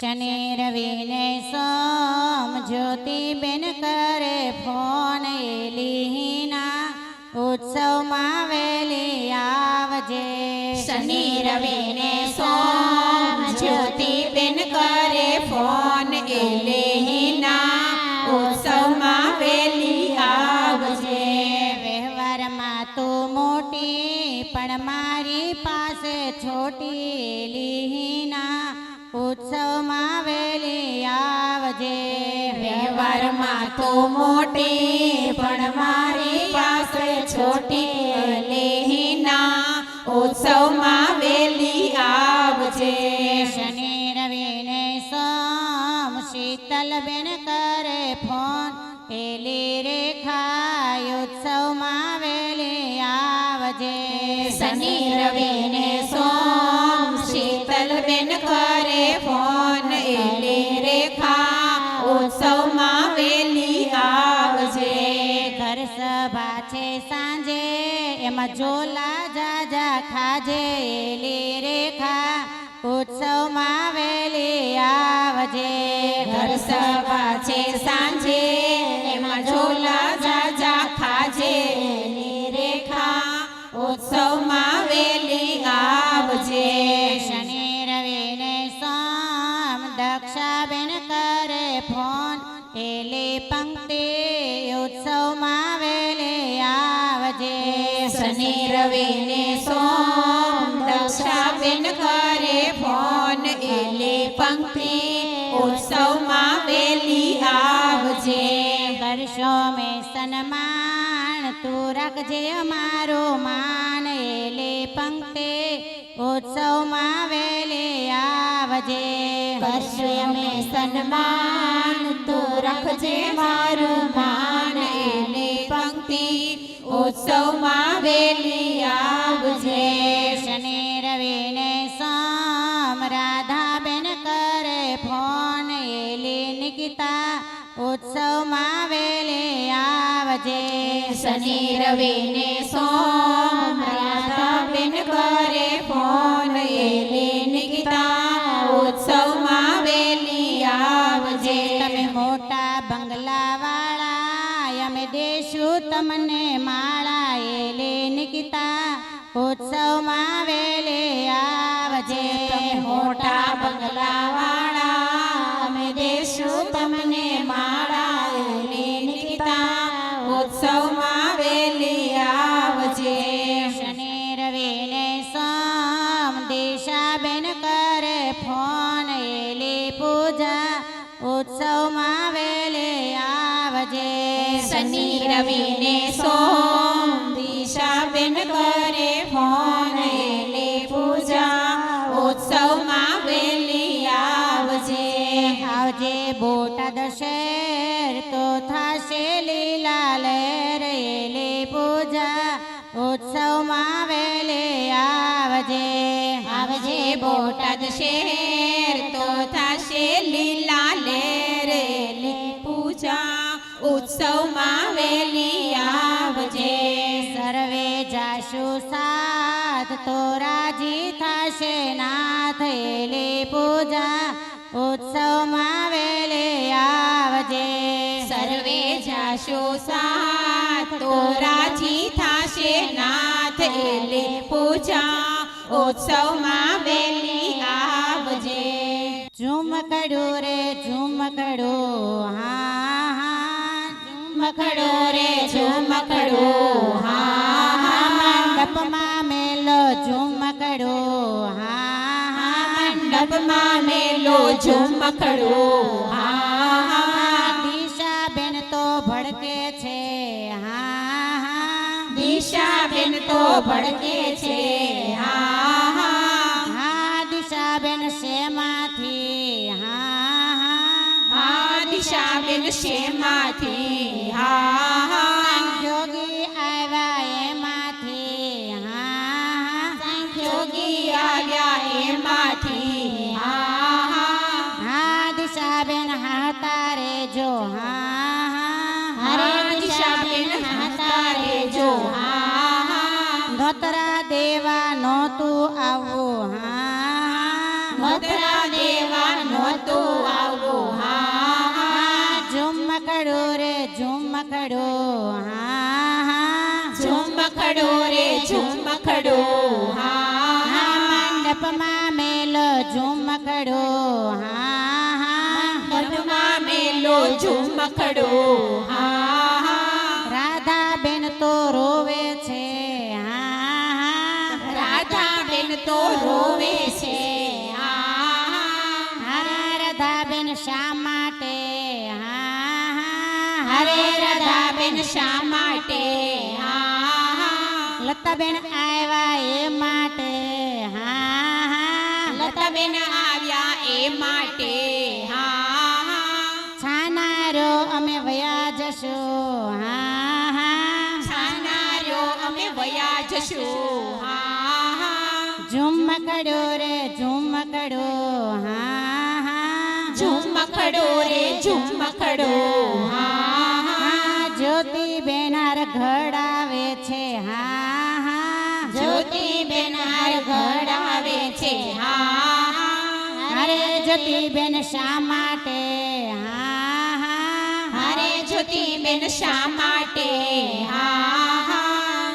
શનિ રવિને સોમ જ્યોતિબેન કરે ફોન એલીના ઉત્સવમાં વેલી આવજે શનિ રવિને સોમ જ્યોતિબેન કરે ફોન એલેહીના ઉત્સવમાં વેલી આવજે વ્યવહારમાં તું મોટી પણ મારી પાસે છોટી એલીના ઉત્સવમાં વેલી આવજે વ્યવહારમાં તો મોટી પણ મારી પાસે છોટી એલેહીના ઉત્સવમાં વેલી આવજે શનિ રવિને સોમ શીતલબેન કરે ફોન એલી રેખા ઉત્સવમાં વેલી આવજે શનિ રવિને સોમ શીતલબેન કરે ફોન એલી રેખા ઉત્સવમાં વેલી આવજે ઘર સભા છે સાંજે એમાં ઝોલા જાજા ખાજે એલી રેખા ઉત્સવમાં વેલી આવજે ઘર સભા છે સાંજે એમાં ઝોલા જાજા ખાજે એની રેખા ઉત્સવમાં વેલી આવજે શનિ રવિને સોમ દક્ષાબેન કરે ફોન એલી પંક્તિ ઉત્સવમાં વેલી આવજે શનિ રવિને સોમ દક્ષાબેન કરે ફોન એલી પંક્તિ ઉત્સવમાં વેલી આવજે કરશો મેં સન્માન તું રાખજે અમારું માન એલી પંક્તિ ઉત્સવમાં વેલી આવજે કરશે અમે સન્માન તું રાખજે મારું માન એલી પંક્તિ ઉત્સવમાં વેલી આવજે શનિ રવિને સોમ રાધાબેન કરે ફોન એલી નિકિતા ઉત્સવમાં વેલી આવજે શનિ રવિને સોમ રાધાબેન કરે ફોન એલી નિકિતા ઉત્સવમાં વેલી આવજે તમે મોટા બંગલાવાળા અમે દેશું તમને માળા એલી નિકિતા ઉત્સવમાં વેલી આવજે તમે મોટા બંગલાવાળા અમે દેશું તમને માળા એલી નિકિતા ઉત્સવમાં વેલી આવજે શનિ રવિને સોમ દિશાબેન કરે ફોન એલી પૂજા ઉત્સવમાં વેલી આવજે શનિ રવિને સોમ દિશાબેન કરે ફોન એલી પૂજા ઉત્સવમાં વેલી આવજે આવજે બોટાદ શહેર તો થાશે લીલા લહેર એલી પૂજા ઉત્સવમાં વેલે આવજે આવજે બોટાદ શહેર તો થાશે લીલા લેરેલી પૂજા ઉત્સવમાં વેલી આવજે સર્વે જાશુ સાથ તો રાજી થશે નાથ એલી પૂજા ઉત્સવમાં વેલે આવજે સર્વે જાશો સાથ તો રાજી થાશે નાથ એલે પૂજા ઉત્સવમાં વેલી આવજે ઝુમકડું રે ઝુમકડું હા હા ઝુમકડું રે ઝુમકડું હા હા મંડપમાં મેલો ઝુમકડું હા હા મંડપમાં મેલો ઝુમકડું હા હા દિશાબેન તો ભડકે છે હા હા દિશાબેન તો ભડકે છે હા હા હા દિશાબેન શેમાંથી હા હા હા દિશાબેન શેમાંથી હા હા જોગી આવ્યા એમાંથી હા હા જોગી આવ્યા એમાંથી હા હા હા દિશાબેન હાતા રેજો હા હા હરે દિશાબેન હાતા રેજો હા હા ધોતરા દેવા નહોતું આવું હા મધરા દેવા નહોતું આવું હા હા ઝુમકડું રે ઝુમકડું હા હા ઝુમખડો રે ઝુમખડો હા હા મંડપમાં મેલો ઝુમકડું હા હા મનમાં મેલો ઝુમખડો હા હા રાધાબેન તો રોવે છે હા હા રાધાબેન તો રોવે છે હા હરે રાધાબેન શા માટે હા હા હરે રાધાબેન શા માટે હા લતાબેન આવ્યા એ માટે હા હા લતાબેન આવ્યા એ માટે હા છાનારો અમે વયા જશું હા હા છાનાર્યો અમે વયા જશું હા ઝુમકડો રે ઝુમકડો હા હા ઝુમખડો રે ઝુમખડો હા જ્યોતિબેન હાર ઘડાવે છે હા હા જ્યોતિબેન હાર ઘડાવે છે હા અરે જ્યોતિબેન શા માટે હા હા હરે જ્યોતિબેન શા માટે હા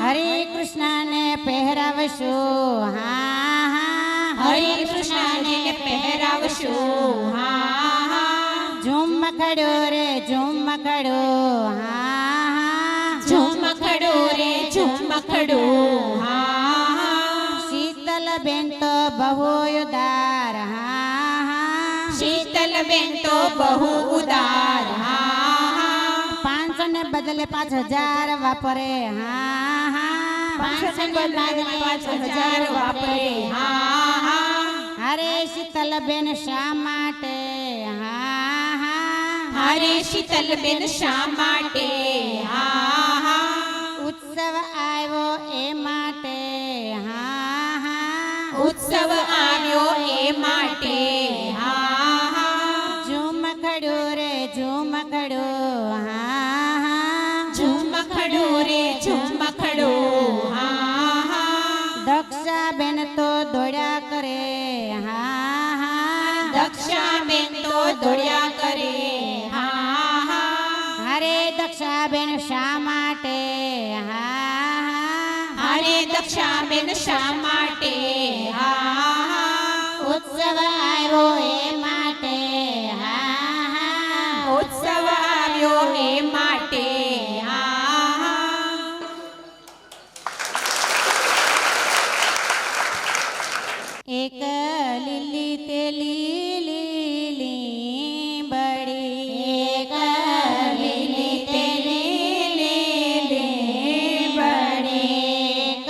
હરે કૃષ્ણને પહેરાવશું હા હા હરે કૃષ્ણને પહેરાવશું હા ઝુમકડો રે ઝુમકડો હા ઝુમખડો રે ઝુમખડો હા શીતલબેન તો બહુ ઉદાર હા શીતલબેન તો બહુ ઉદાર હા 500 ને બદલે 5000 વાપરે હા હા 500 ને બદલે 5000 વાપરે હા અરે શીતલબેન શા માટે હા હા હરે શીતલબેન શા માટે હા ઉત્સવ આવ્યો એ માટે હા હા ઉત્સવ આવ્યો એ માટે હા ઝુમકડો રે ઝુમકડો હા હા ઝુમખડો રે ઝુમખડો હા દક્ષાબેન તો દોડ્યા કરે હા હા દક્ષાબેન તો દોડ્યા કરે હા અરે દક્ષાબેન શા માટે હા હરે દક્ષાબેન શા માટે હા ઉત્સવ આવ્યો એ માટે હા ઉત્સવ આવ્યો એ માટે હા એક લીલી તે લીલી બડી એક લીલી તે લીલી બડી એક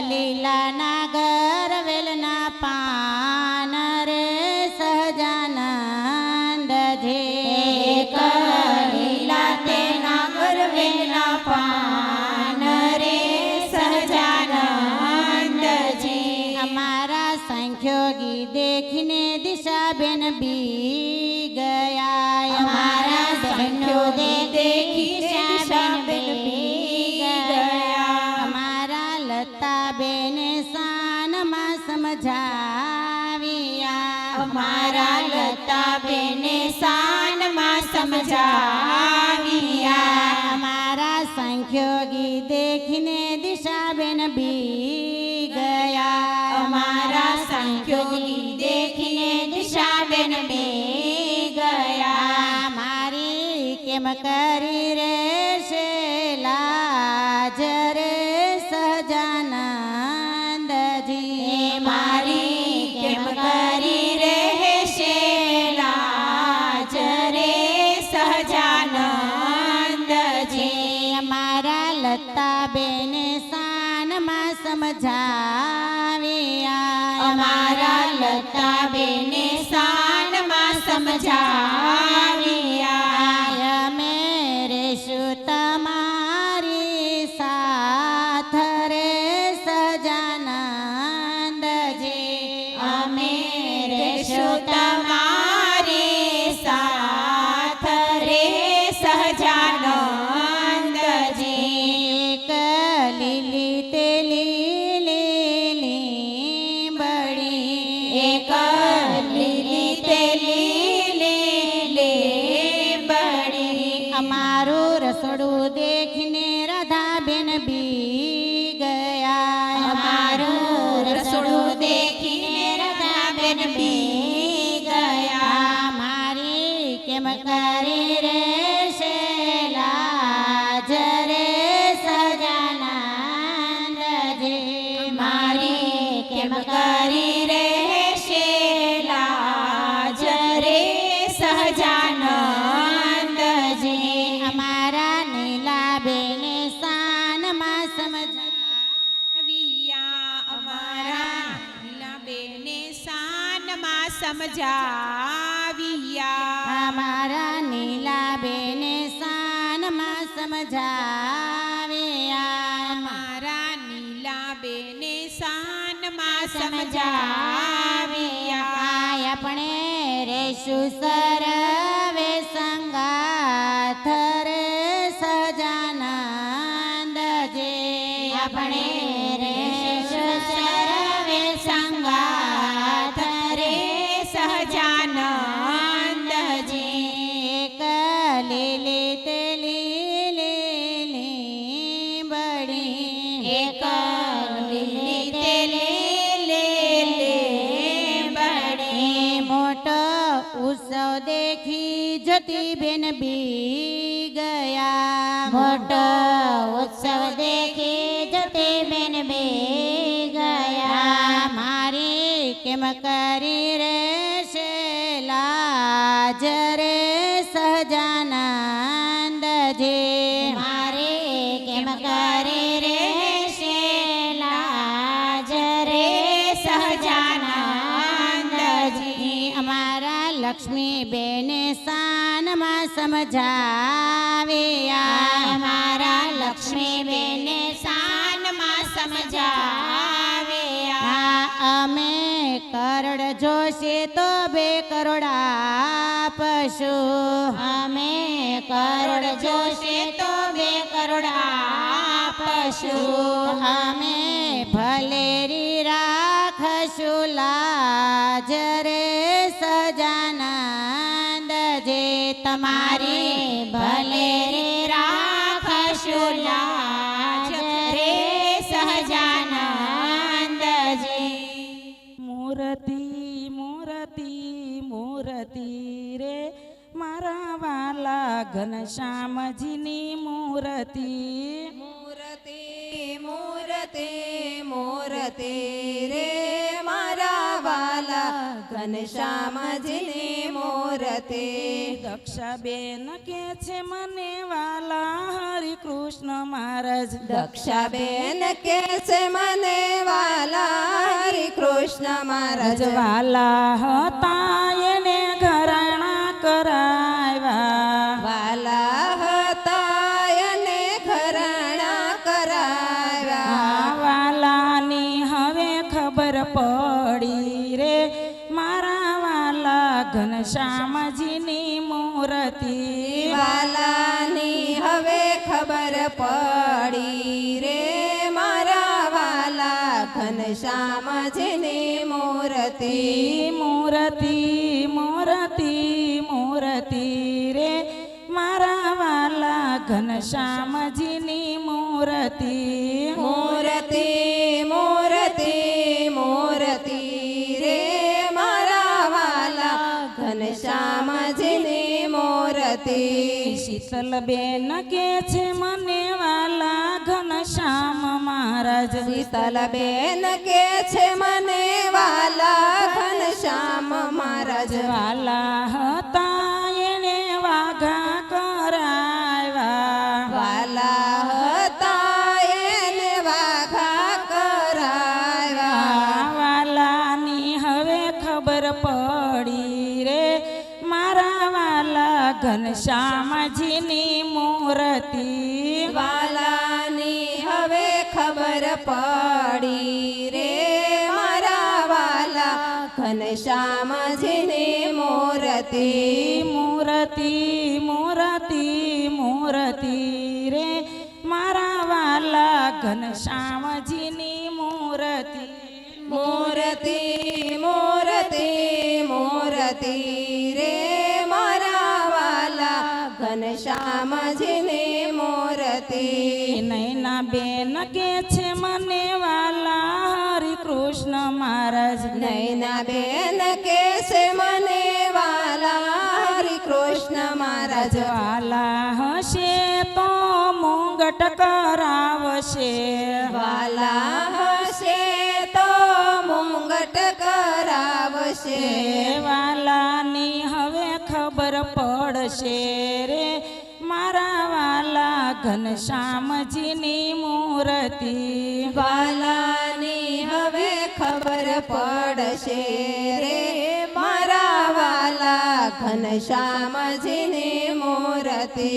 લીલા ના ગરવેલના પાન રે સહ બી ગયા અમારા બહેનો દેખી દિશાબેન બી ગયા અમારા લતાબેન શાનમાં સમજાવ્યા અમારા લતાબેને શાનમાં સમજાવ્યા અમારા સંખ્યોગી દેખીને દિશાબેન બી ગયા અમારા સંખ્યોગી દેખીને દિશાબેન બી ગયા મારી કેમ કરી રે છે લાજ રે સહજાનંદજી મારી કેમ કરી રહેશે લાજ રે સહજાનંદજી અમારા લતાબેન શાનમાં સમજાવ્યા અમારા લતાબેને શાનમાં સમજાવ્યા અમે રેશું તમારી સાથ રે સહજાનંદજી અમે રહેશું તમારી સાથ રે સહજાનંદજી એક લીલી તે લીલી બળી એક લીલી તે લીલી બળી અમારું રસોડું દેખીને રાધાબેન બી ગયા અમારું રસોડું દેખીને રાધાબેન બી ગયા મારી કેમ કરી રે છે લાજ રે સહજાનંદજી મારી કેમ કરી રહેશે લાજ રે સહજાનંદજી અમારા નીલાબેન શાનમાં વિયા અમારા નીલાબેને શાનમાં સમજાવ્યા અમારા નીલાબેન શાનમાં સમજાવ્યા અમારા નીલાબેને શાનમાં સમજાવ્યા આપણે રેશું સરવે સંગાથ રે સહજાનંદજી આપણે રહેશું સર્વે સંગાથ રે સહજાનંદજી એક લીલી તે લીલી બળી એક લીલી તે લીલી બળી મોટો ઉત્સવ દેખી જ્યોતિબેન બી ગયા મોટો ઉત્સવ દેખી જ્યોતિબેન બી ગયા મારી કેમ કરી રે છે લાજ રે સહજાનંદજી મારે કેમ કરી રહેશે લાજ રે સહજાનંદજી અમારા લક્ષ્મીબેન શાનમાં સમજાવ્યા અમારા લક્ષ્મીબેને શાનમાં સમજાવ્યા અમે કરોડ જોશે તો 2 કરોડ આપશું અમે કરોડ જોશે તો 2 કરોડ આપશું અમે ભલેરી રાખશું લાજ રે સહજાનંદજી તમારી ભલે રે રાખશું લાજ રે સહજાનંદજી મૂર્તિ મૂર્તિ મૂર્તિ રે મારા વાલા ઘનશ્યામજીની મૂર્તિ મૂર્તિ મૂર્તિ મૂર્તિ રે મારા વાલા ઘનશ્યામજીની મૂર્તિ દક્ષાબેન કે છે મને વાલા હરિ કૃષ્ણ મહારાજ દક્ષાબેન કે છે મને વાલા હરિ કૃષ્ણ મહારાજ વાલા હતા એને ઘરાણા કરાવ્યા વાલા હતા એને ઘરાણા કરાવ્યા વાલાની હવે ખબર પડી રે મારા વાલા મૂર્તિ વાલાની હવે ખબર પડી રે મારા વાલા ઘનશ્યામજીની મૂર્તિ મૂર્તિ મૂર્તિ મૂર્તિ રે મારા વાલા ઘનશ્યામજીની મૂર્તિ મૂર્તિ મૂર્તિ મૂર્તિ રે મારા વાલા ઘનશ્યામજીની મૂર્તિ શીતલબેન કે છે મને વાલા ઘનશ્યામ મહારાજ શીતલબેન કે છે મને વાલા ઘનશ્યામ મહારાજ વાલા હતા એને વાઘા કરાવ્યા વાલા હતા એને વાઘા કરાવ્યા વાલાની હવે ખબર પડી રે મારા વાલા ઘનશ્યામજીની મૂર્તિ વાલાની હવે ખબર પડી રે મારા વાલા ઘનશ્યામજીની મૂર્તિ મૂર્તિ મૂર્તિ મૂર્તિ રે મારા વાલા ઘનશ્યામજીની મૂર્તિ મૂર્તિ મૂર્તિ મૂર્તિ રે મારા વાલા ઘનશ્યામજીની મૂર્તિ નૈના બેન કે છે મને વાલા હરિ કૃષ્ણ મહારાજ નૈના બેન કે છે મને વાલા હરિ કૃષ્ણ મહારાજ વાલા હશે તો મુંગટ કરાવશે વાલા હશે તો મુંગટ કરાવશે વાલાની હવે ખબર પડશે રે મારા વાલા ઘનશ્યામજીની મૂર્તિ વાલાની હવે ખબર પડશે રે મારા વાલા ઘનશ્યામજીની મૂર્તિ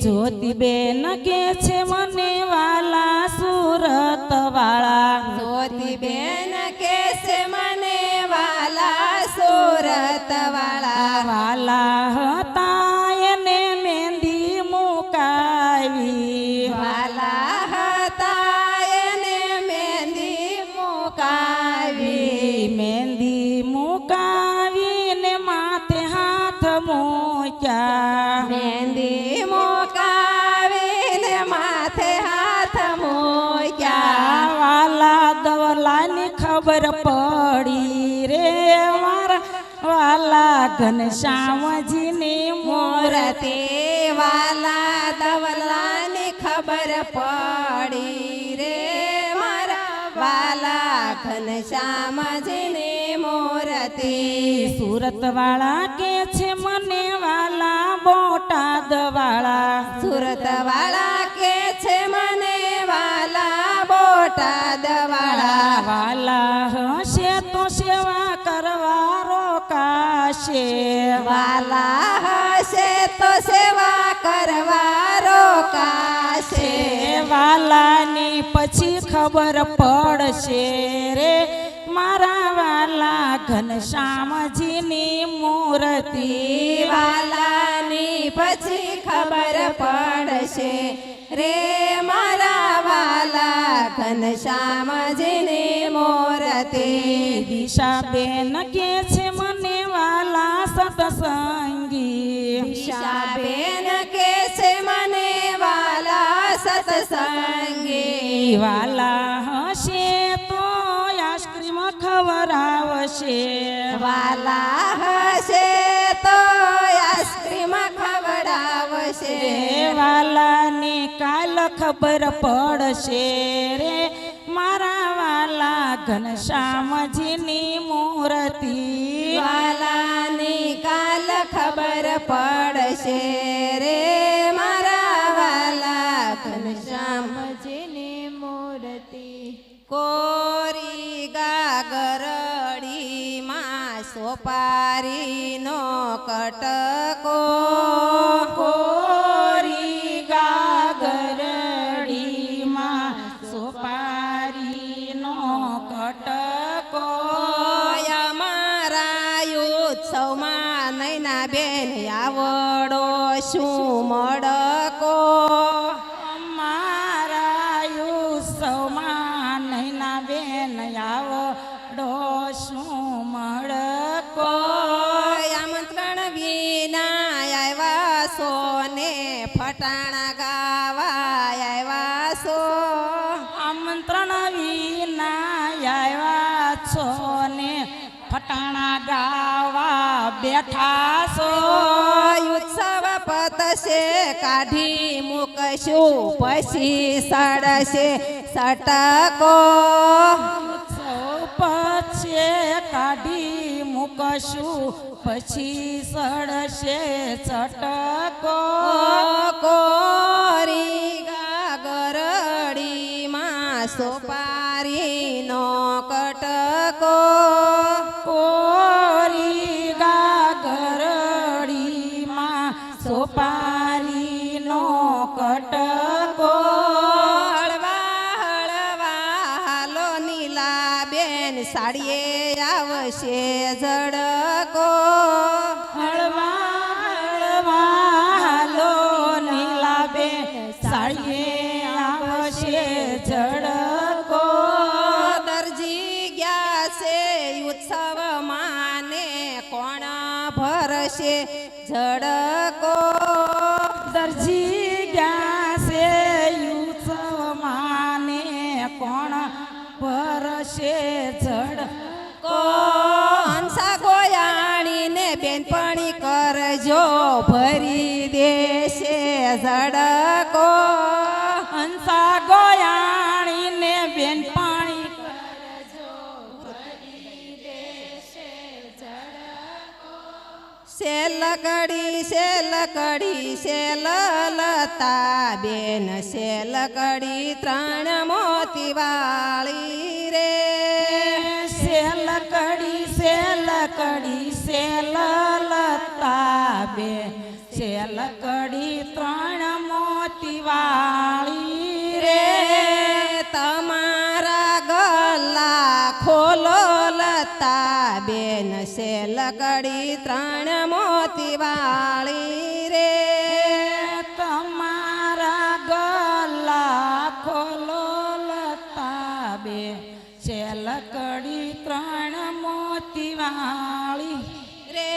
જ્યોતિબેન કે છે મને વાલા સુરત વાળા જ્યોતિબેન કે છે મને વાલા સુરત વાળા વાલા હતા એને મહેંદી મુકાવી વાલા હતા એને મહેંદી મુકાવી મહેંદી મુકાવીને માથે હાથ મૂક્યા મહેંદી મુકાવીને માથે હાથ મૂક્યા વાલા દવલાની ખબર પડી રે મારા વાલા ઘનશ્યામજીની મૂર્તિ વાલા દવલાની ખબર પડી રે મારા વાલા ઘનશ્યામજીની મૂર્તિ સુરત વાળા કે છે મને વાલા બોટાદ વાળા સુરત વાળા કે છે મને વાલા બોટાદ વાળા વાલા હશે તો સેવા કરવા રોકાશે વાલા હશે તો સેવા કરવા રોકાશે વાલાની પછી ખબર પડશે રે મારા વાલા ઘનશ્યામજીની મૂર્તિ વાલાની પછી ખબર પડશે રે મારા વાલા ઘનશ્યામજીની મૂર્તિ દિશાબેન કે છે મને વાલા સત્સંગી દિશાબેન કે છે મને વાલા સત્સંગી વાલા હશે તો આઈસ્ક્રીમ ખવડાવશે વાલા હશે તો આઈસ્ક્રીમ ખવડાવશે વાલાની કાલ ખબર પડશે રે મારા વાલા ઘનશ્યામજીની મૂર્તિ વાલાની કાલ ખબર પડશે રે મારા વાલા ઘનશ્યામજીની મૂર્તિ કોરી ગાગરડીમાં સોપારીનો કટકો કોરી ગાગરડીમાં સોપારીનો કટકો અમારા ઉત્સવમાં નૈના બેન આવડો શું મળકો મારા ઉત્સવમાં નૈના બેન આવડો શું મળકો આમંત્રણ વિના આવ્યા છો ને ફટાણા ગાવા આવ્યા છો આમંત્રણ વિના આવ્યા છો ને ફટાણા ગાવા બેઠા છો ઉત્સવ પતશે કાઢી મૂકશું પછી સડશે સટકો ઉત્સવ પછી કાઢી મૂકશું પછી સડશે ચટકો કોરી ગાગરડીમાં સોપારીનો કટકો કોરી ગાગરડીમાં સોપારીનો કટકો હળવા હળવા હાલો નીલાબેન સાડીએ આવશે ઝડકો હળવા હળવા હાલો નીલાબેન સાડીએ આવશે ઝડકો દરજી ગયા છે ઉત્સવ માને કોણ ભરશે ઝડકો દરજી ગયા છે ઉત્સવમાં ને કોણ ભરશે ઝડકો હંસા ગોયાણીને બેનપણી કરજો ભરી દેશે ઝડકો હંસા ગોયાણીને બેનપાણી શેલકડી શેલકડી શેલલતા બેન શેલકડી ત્રણ મોતી વાળી રે સેલકડી સેલકડી સેલલતા બે સેલકડી ત્રણ મોતી વાળી રે તમારા ગલ્લા ખોલો લતા બેન શેલકડી ત્રણ મોતી વાળી રે તમારા ગલા ખોલો લતા બે સેલકડી ત્રણ મોતી વાળી રે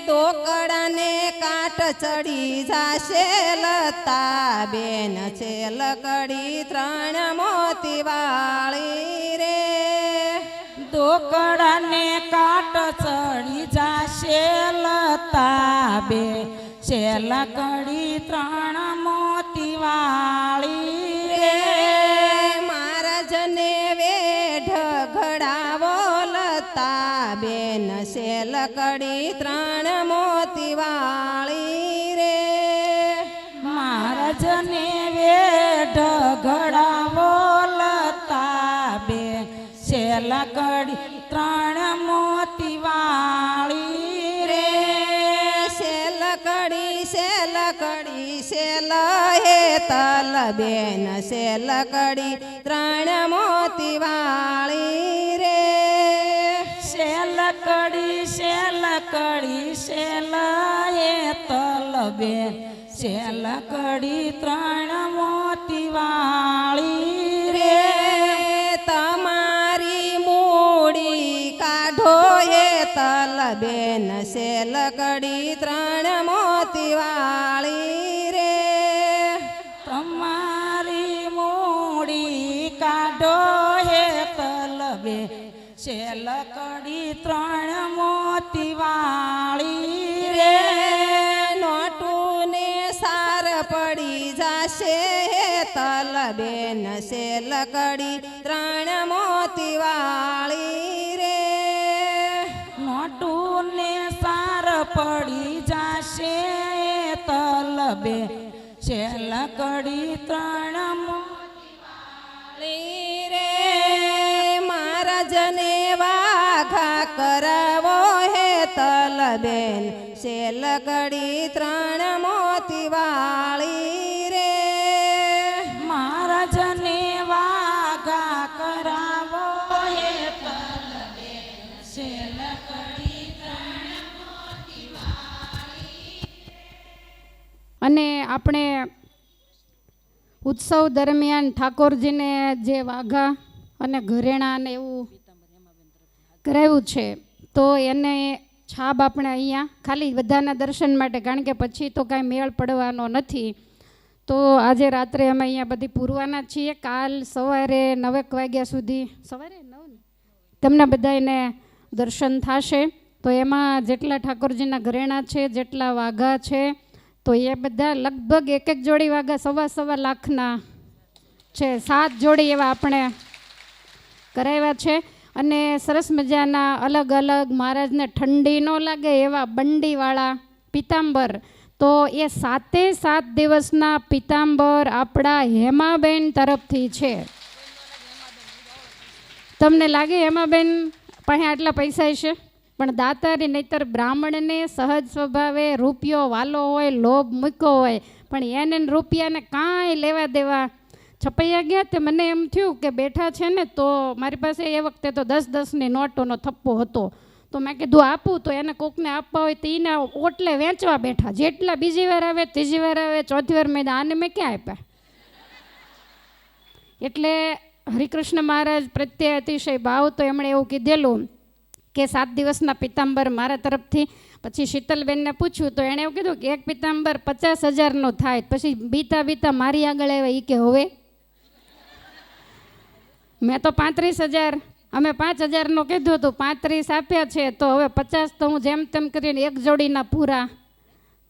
દોકડાને કાટ ચડી જાશે લતા બેન શેલકડી ત્રણ મોતી વાળી રે દોકડાને કાટ ચડી જાશે લતા બે સેલકડી ત્રણ મોતી વાળી રે મહારાજને વેઢ ઘડાવો લતા બેન શેલકડી ત્રણ મોતી વાળી રે મહારાજને વેઢ ઘડાવો લતા બે સેલકડી ત્રણ મોતી વાળી રે શેલકડી શેલકડી શેલ હે તલ બેન શેલકડી ત્રણ મોતી વાળી રે સેલકડી સેલકડી સેલ એ તલ બે સેલકડી ત્રણ મોતી વાળી રે તમારી મૂડી કાઢો હે તલ બેન શેલકડી ત્રણ મોતી વાળી રે તમારી મૂડી કાઢો હે તલબે સેલકડી ત્રણ મોતી વાળી રે નોટુને સાર પડી જાશે હે તલ બેન શેલકડી ત્રણ મોતી વાળી રે મોટું ને સાર પડી જાશે તલબે સેલકડી ત્રણ મોતી રે મહારાજને વાઘા કરાવો હે તલ બેન શેલકડી ત્રણ મોતી વાળી રે મહારાજને વાઘા કરાવો હે તલબે સેલકડી ત્રણ મોતી વાળી આપણે ઉત્સવ દરમિયાન ઠાકોરજીને જે વાઘા અને ઘરેણાં અને એવું કરાવ્યું છે, તો એને છાપ આપણે અહીંયા ખાલી બધાના દર્શન માટે, કારણ કે પછી તો કાંઈ મેળ પડવાનો નથી, તો આજે રાત્રે અમે અહીંયા બધી પૂરવાના છીએ. કાલ સવારે 9 વાગ્યા સુધી, સવારે 9 તમને બધાને દર્શન થશે. તો એમાં જેટલા ઠાકોરજીના ઘરેણાં છે, જેટલા વાઘા છે, તો એ બધા લગભગ એક જોડી વાઘા 1.25 લાખના છે. 7 જોડી એવા આપણે કરાવ્યા છે. અને સરસ મજાના અલગ અલગ મહારાજને ઠંડી ન લાગે એવા બંડીવાળા પિતાંબર, તો એ 7 દિવસના પિતાંબર આપણા હેમાબેન તરફથી છે. તમને લાગે હેમાબેન પાસે આટલા પૈસા છે, પણ દાતારી નહીતર બ્રાહ્મણને સહજ સ્વભાવે રૂપિયો વાલો હોય, લોભ મૂક્યો હોય, પણ એને રૂપિયાને કાંઈ લેવા દેવા છપાયા ગયા. તે મને એમ થયું કે બેઠા છે ને, તો મારી પાસે એ વખતે તો 10-10ની નોટોનો થપ્પો હતો, તો મેં કીધું આપું, તો એને કોકને આપવા હોય તો એના ઓટલે વેચવા બેઠા. જેટલા બીજી વાર આવે, ત્રીજી વાર આવે, ચોથી વાર મેં આને મેં ક્યાં આપ્યા. એટલે હરિકૃષ્ણ મહારાજ પ્રત્યે અતિશય ભાવ, તો એમણે એવું કીધેલું કે 7 દિવસના પિતાંબર મારા તરફથી. પછી શીતલબેનને પૂછ્યું તો એણે એવું કીધું કે એક પિતાંબર 50,000નો થાય. પછી બીતા મારી આગળ આવ્યા, એ કે હવે મેં તો 35,000, અમે 5,000નો કીધું હતું, 35 આપ્યા છે, તો હવે 50 તો હું જેમ તેમ કરીને એક જોડીના પૂરા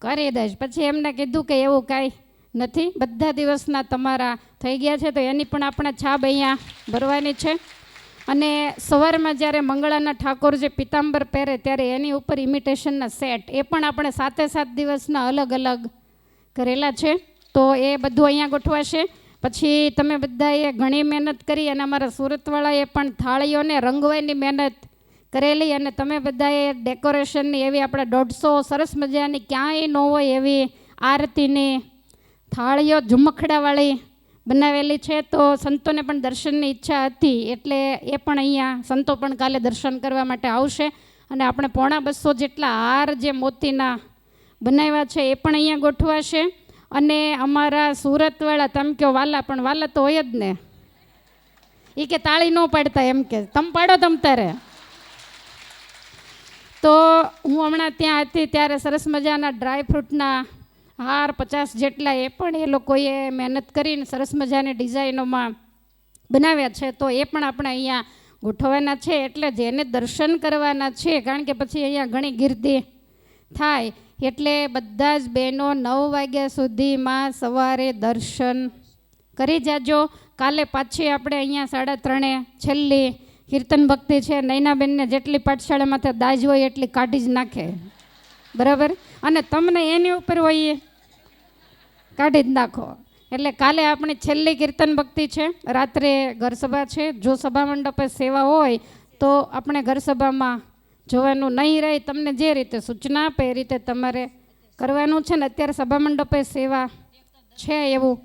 કરી દઈશ. પછી એમને કીધું કે એવું કાંઈ નથી, બધા દિવસના તમારા થઈ ગયા છે, તો એની પણ આપણે છાપ અહીંયા ભરવાની છે. અને સવારમાં જ્યારે મંગળાના ઠાકોર જે પિતાંબર પહેરે ત્યારે એની ઉપર ઇમિટેશનના સેટ, એ પણ આપણે 7 દિવસના અલગ અલગ કરેલા છે, તો એ બધું અહીંયા ગોઠવાશે. પછી તમે બધાએ ઘણી મહેનત કરી, અને અમારા સુરતવાળાએ પણ થાળીઓને રંગવાની મહેનત કરેલી, અને તમે બધાએ ડેકોરેશનની એવી આપણે 150 સરસ મજાની ક્યાંય ન હોય એવી આરતીની થાળીઓ ઝુમખડાવાળી બનાવેલી છે. તો સંતોને પણ દર્શનની ઈચ્છા હતી, એટલે એ પણ અહીંયા સંતો પણ કાલે દર્શન કરવા માટે આવશે. અને આપણે 250 જેટલા હાર જે મોતીના બનાવ્યા છે એ પણ અહીંયા ગોઠવાશે. અને અમારા સુરતવાળા, તમે કહો વાલા, પણ વાલા તો હોય જ ને, એ કે તાળી ન પાડતા, એમ કે તમે પાડો તમ તારે. તો હું હમણાં ત્યાં હતી ત્યારે સરસ મજાના ડ્રાયફ્રૂટના હાર 50 જેટલા એ પણ એ લોકોએ મહેનત કરીને સરસ મજાની ડિઝાઇનોમાં બનાવ્યા છે, તો એ પણ આપણે અહીંયા ગોઠવવાના છે. એટલે જેને દર્શન કરવાના છે, કારણ કે પછી અહીંયા ઘણી ગીર્દી થાય, એટલે બધા જ બહેનો 9 વાગ્યા સુધીમાં સવારે દર્શન કરી જાજો. કાલે પાછી આપણે અહીંયા 3:30 છેલ્લી કીર્તન ભક્તિ છે. નૈનાબેનને જેટલી પાઠશાળામાંથી દાજ હોય એટલી કાઢી જ નાખે, બરાબર, અને તમને એની ઉપર હોય કાઢી જ નાખો. એટલે કાલે આપણી છેલ્લી કીર્તન ભક્તિ છે. રાત્રે ઘરસભા છે. જો સભા મંડપે સેવા હોય તો આપણે ઘરસભામાં જોવાનું નહીં રહે. તમને જે રીતે સૂચના આપે એ રીતે તમારે કરવાનું છે. ને અત્યારે સભા મંડપે સેવા છે એવું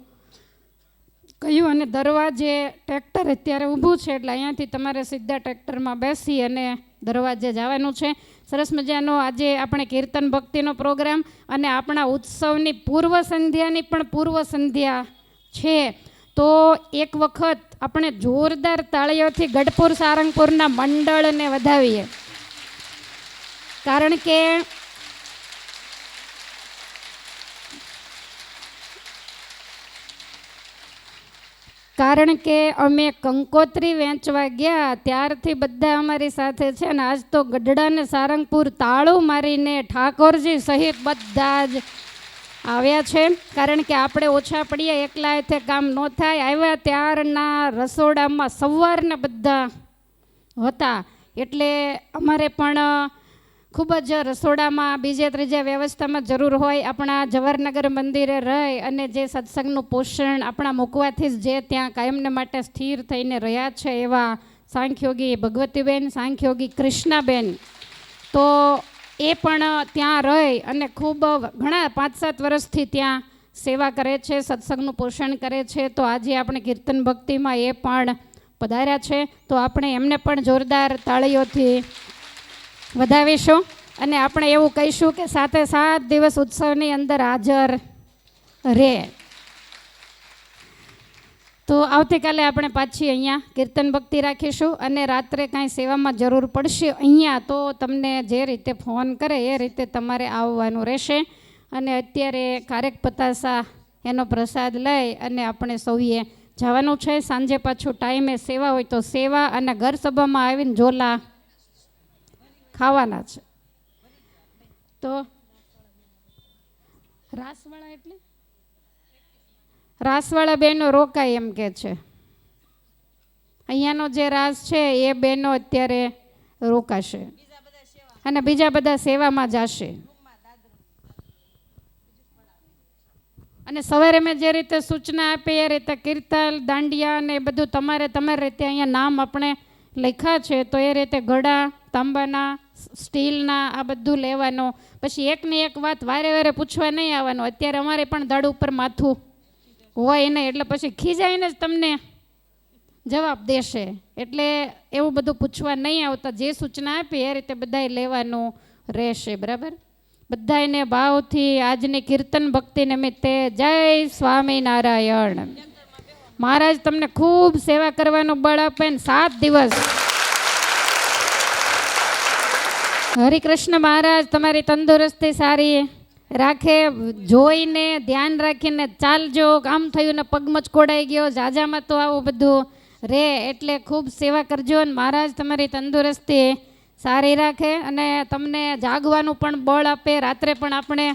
કહ્યું, અને દરવાજે ટ્રેક્ટર અત્યારે ઊભું છે, એટલે અહીંયાથી તમારે સીધા ટ્રેક્ટરમાં બેસી અને દરવાજે જવાનું છે. સરસ મજાનો આજે આપણે કીર્તન ભક્તિનો પ્રોગ્રામ, અને આપણા ઉત્સવની પૂર્વ સંધ્યાની પણ પૂર્વ સંધ્યા છે. તો એક વખત આપણે જોરદાર તાળીઓથી ગઢપુર સારંગપુરના મંડળને વધાવીએ, કારણ કે અમે કંકોત્રી વેચવા ગયા ત્યારથી બધા અમારી સાથે છે, ને આજ તો ગઢડાને સારંગપુર તાળું મારીને ઠાકોરજી સહિત બધા જ આવ્યા છે. કારણ કે આપણે ઓછા પડીએ, એકલા એથી કામ ન થાય. આવ્યા ત્યારના રસોડામાં સવારના બધા હતા, એટલે અમારે પણ ખૂબ જ રસોડામાં બીજે ત્રીજા વ્યવસ્થામાં જરૂર હોય. આપણા જવાહરનગર મંદિરે રહી અને જે સત્સંગનું પોષણ આપણા મૂકવાથી જ જે ત્યાં કાયમને માટે સ્થિર થઈને રહ્યા છે એવા સાંખ્યોગી ભગવતીબેન, સાંખ્યોગી કૃષ્ણાબેન, તો એ પણ ત્યાં રહી અને ખૂબ ઘણા 5-7 વર્ષથી ત્યાં સેવા કરે છે, સત્સંગનું પોષણ કરે છે. તો આજે આપણે કીર્તન ભક્તિમાં એ પણ પધાર્યા છે, તો આપણે એમને પણ જોરદાર તાળીઓથી વધાવીશું. અને આપણે એવું કહીશું કે 7 દિવસ ઉત્સવની અંદર હાજર રે. તો આવતીકાલે આપણે પાછી અહીંયા કીર્તન ભક્તિ રાખીશું અને રાત્રે કાંઈ સેવામાં જરૂર પડશે અહીંયા તો તમને જે રીતે ફોન કરે એ રીતે તમારે આવવાનું રહેશે. અને અત્યારે કારેક પતાસા એનો પ્રસાદ લઈ અને આપણે સૌએ જવાનું છે. સાંજે પાછું ટાઈમે સેવા હોય તો સેવા અને ઘર સભામાં આવીને ઝોલા ખાવાના છે. તો રાસવાળા એટલે રાસવાળા બહેનો રોકાય એમ કે છે. અહીંયાનો જે રાસ છે એ બહેનો અત્યારે રોકાશે અને બીજા બધા સેવામાં જશે. અને સવારે મેં જે રીતે સૂચના આપી એ રીતે કીર્તન દાંડિયા અને એ બધું તમારે તમારી રીતે અહીંયા નામ આપણે લખ્યા છે તો એ રીતે ઘડા તાંબાના સ્ટીલના આ બધું લેવાનું. પછી એકની એક વાત વારે વારે પૂછવા નહીં આવવાનું. અત્યારે અમારે પણ દડ ઉપર માથું હોય નહીં એટલે પછી ખીજાઈને જ તમને જવાબ દેશે. એટલે એવું બધું પૂછવા નહીં આવતા. જે સૂચના આપી એ રીતે બધાએ લેવાનું રહેશે. બરાબર. બધાને ભાવથી આજની કીર્તન ભક્તિ નિમિત્તે જય સ્વામિનારાયણ. મહારાજ તમને ખૂબ સેવા કરવાનું બળ આપે ને 7 દિવસ હરિકૃષ્ણ મહારાજ તમારી તંદુરસ્તી સારી રાખે. જોઈને ધ્યાન રાખીને ચાલજો. કામ થયું ને પગ મચકોડાઈ ગયો જાજામાં તો આવું બધું રે એટલે ખૂબ સેવા કરજો અને મહારાજ તમારી તંદુરસ્તી સારી રાખે અને તમને જાગવાનું પણ બળ આપે. રાત્રે પણ આપણે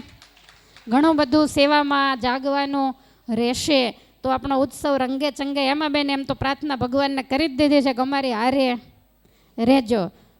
ઘણું બધું સેવામાં જાગવાનું રહેશે તો આપણો ઉત્સવ રંગે ચંગે. એમાં બેન એમ તો પ્રાર્થના ભગવાનને કરી જ દીધી છે કે અમારી હારે રહેજો.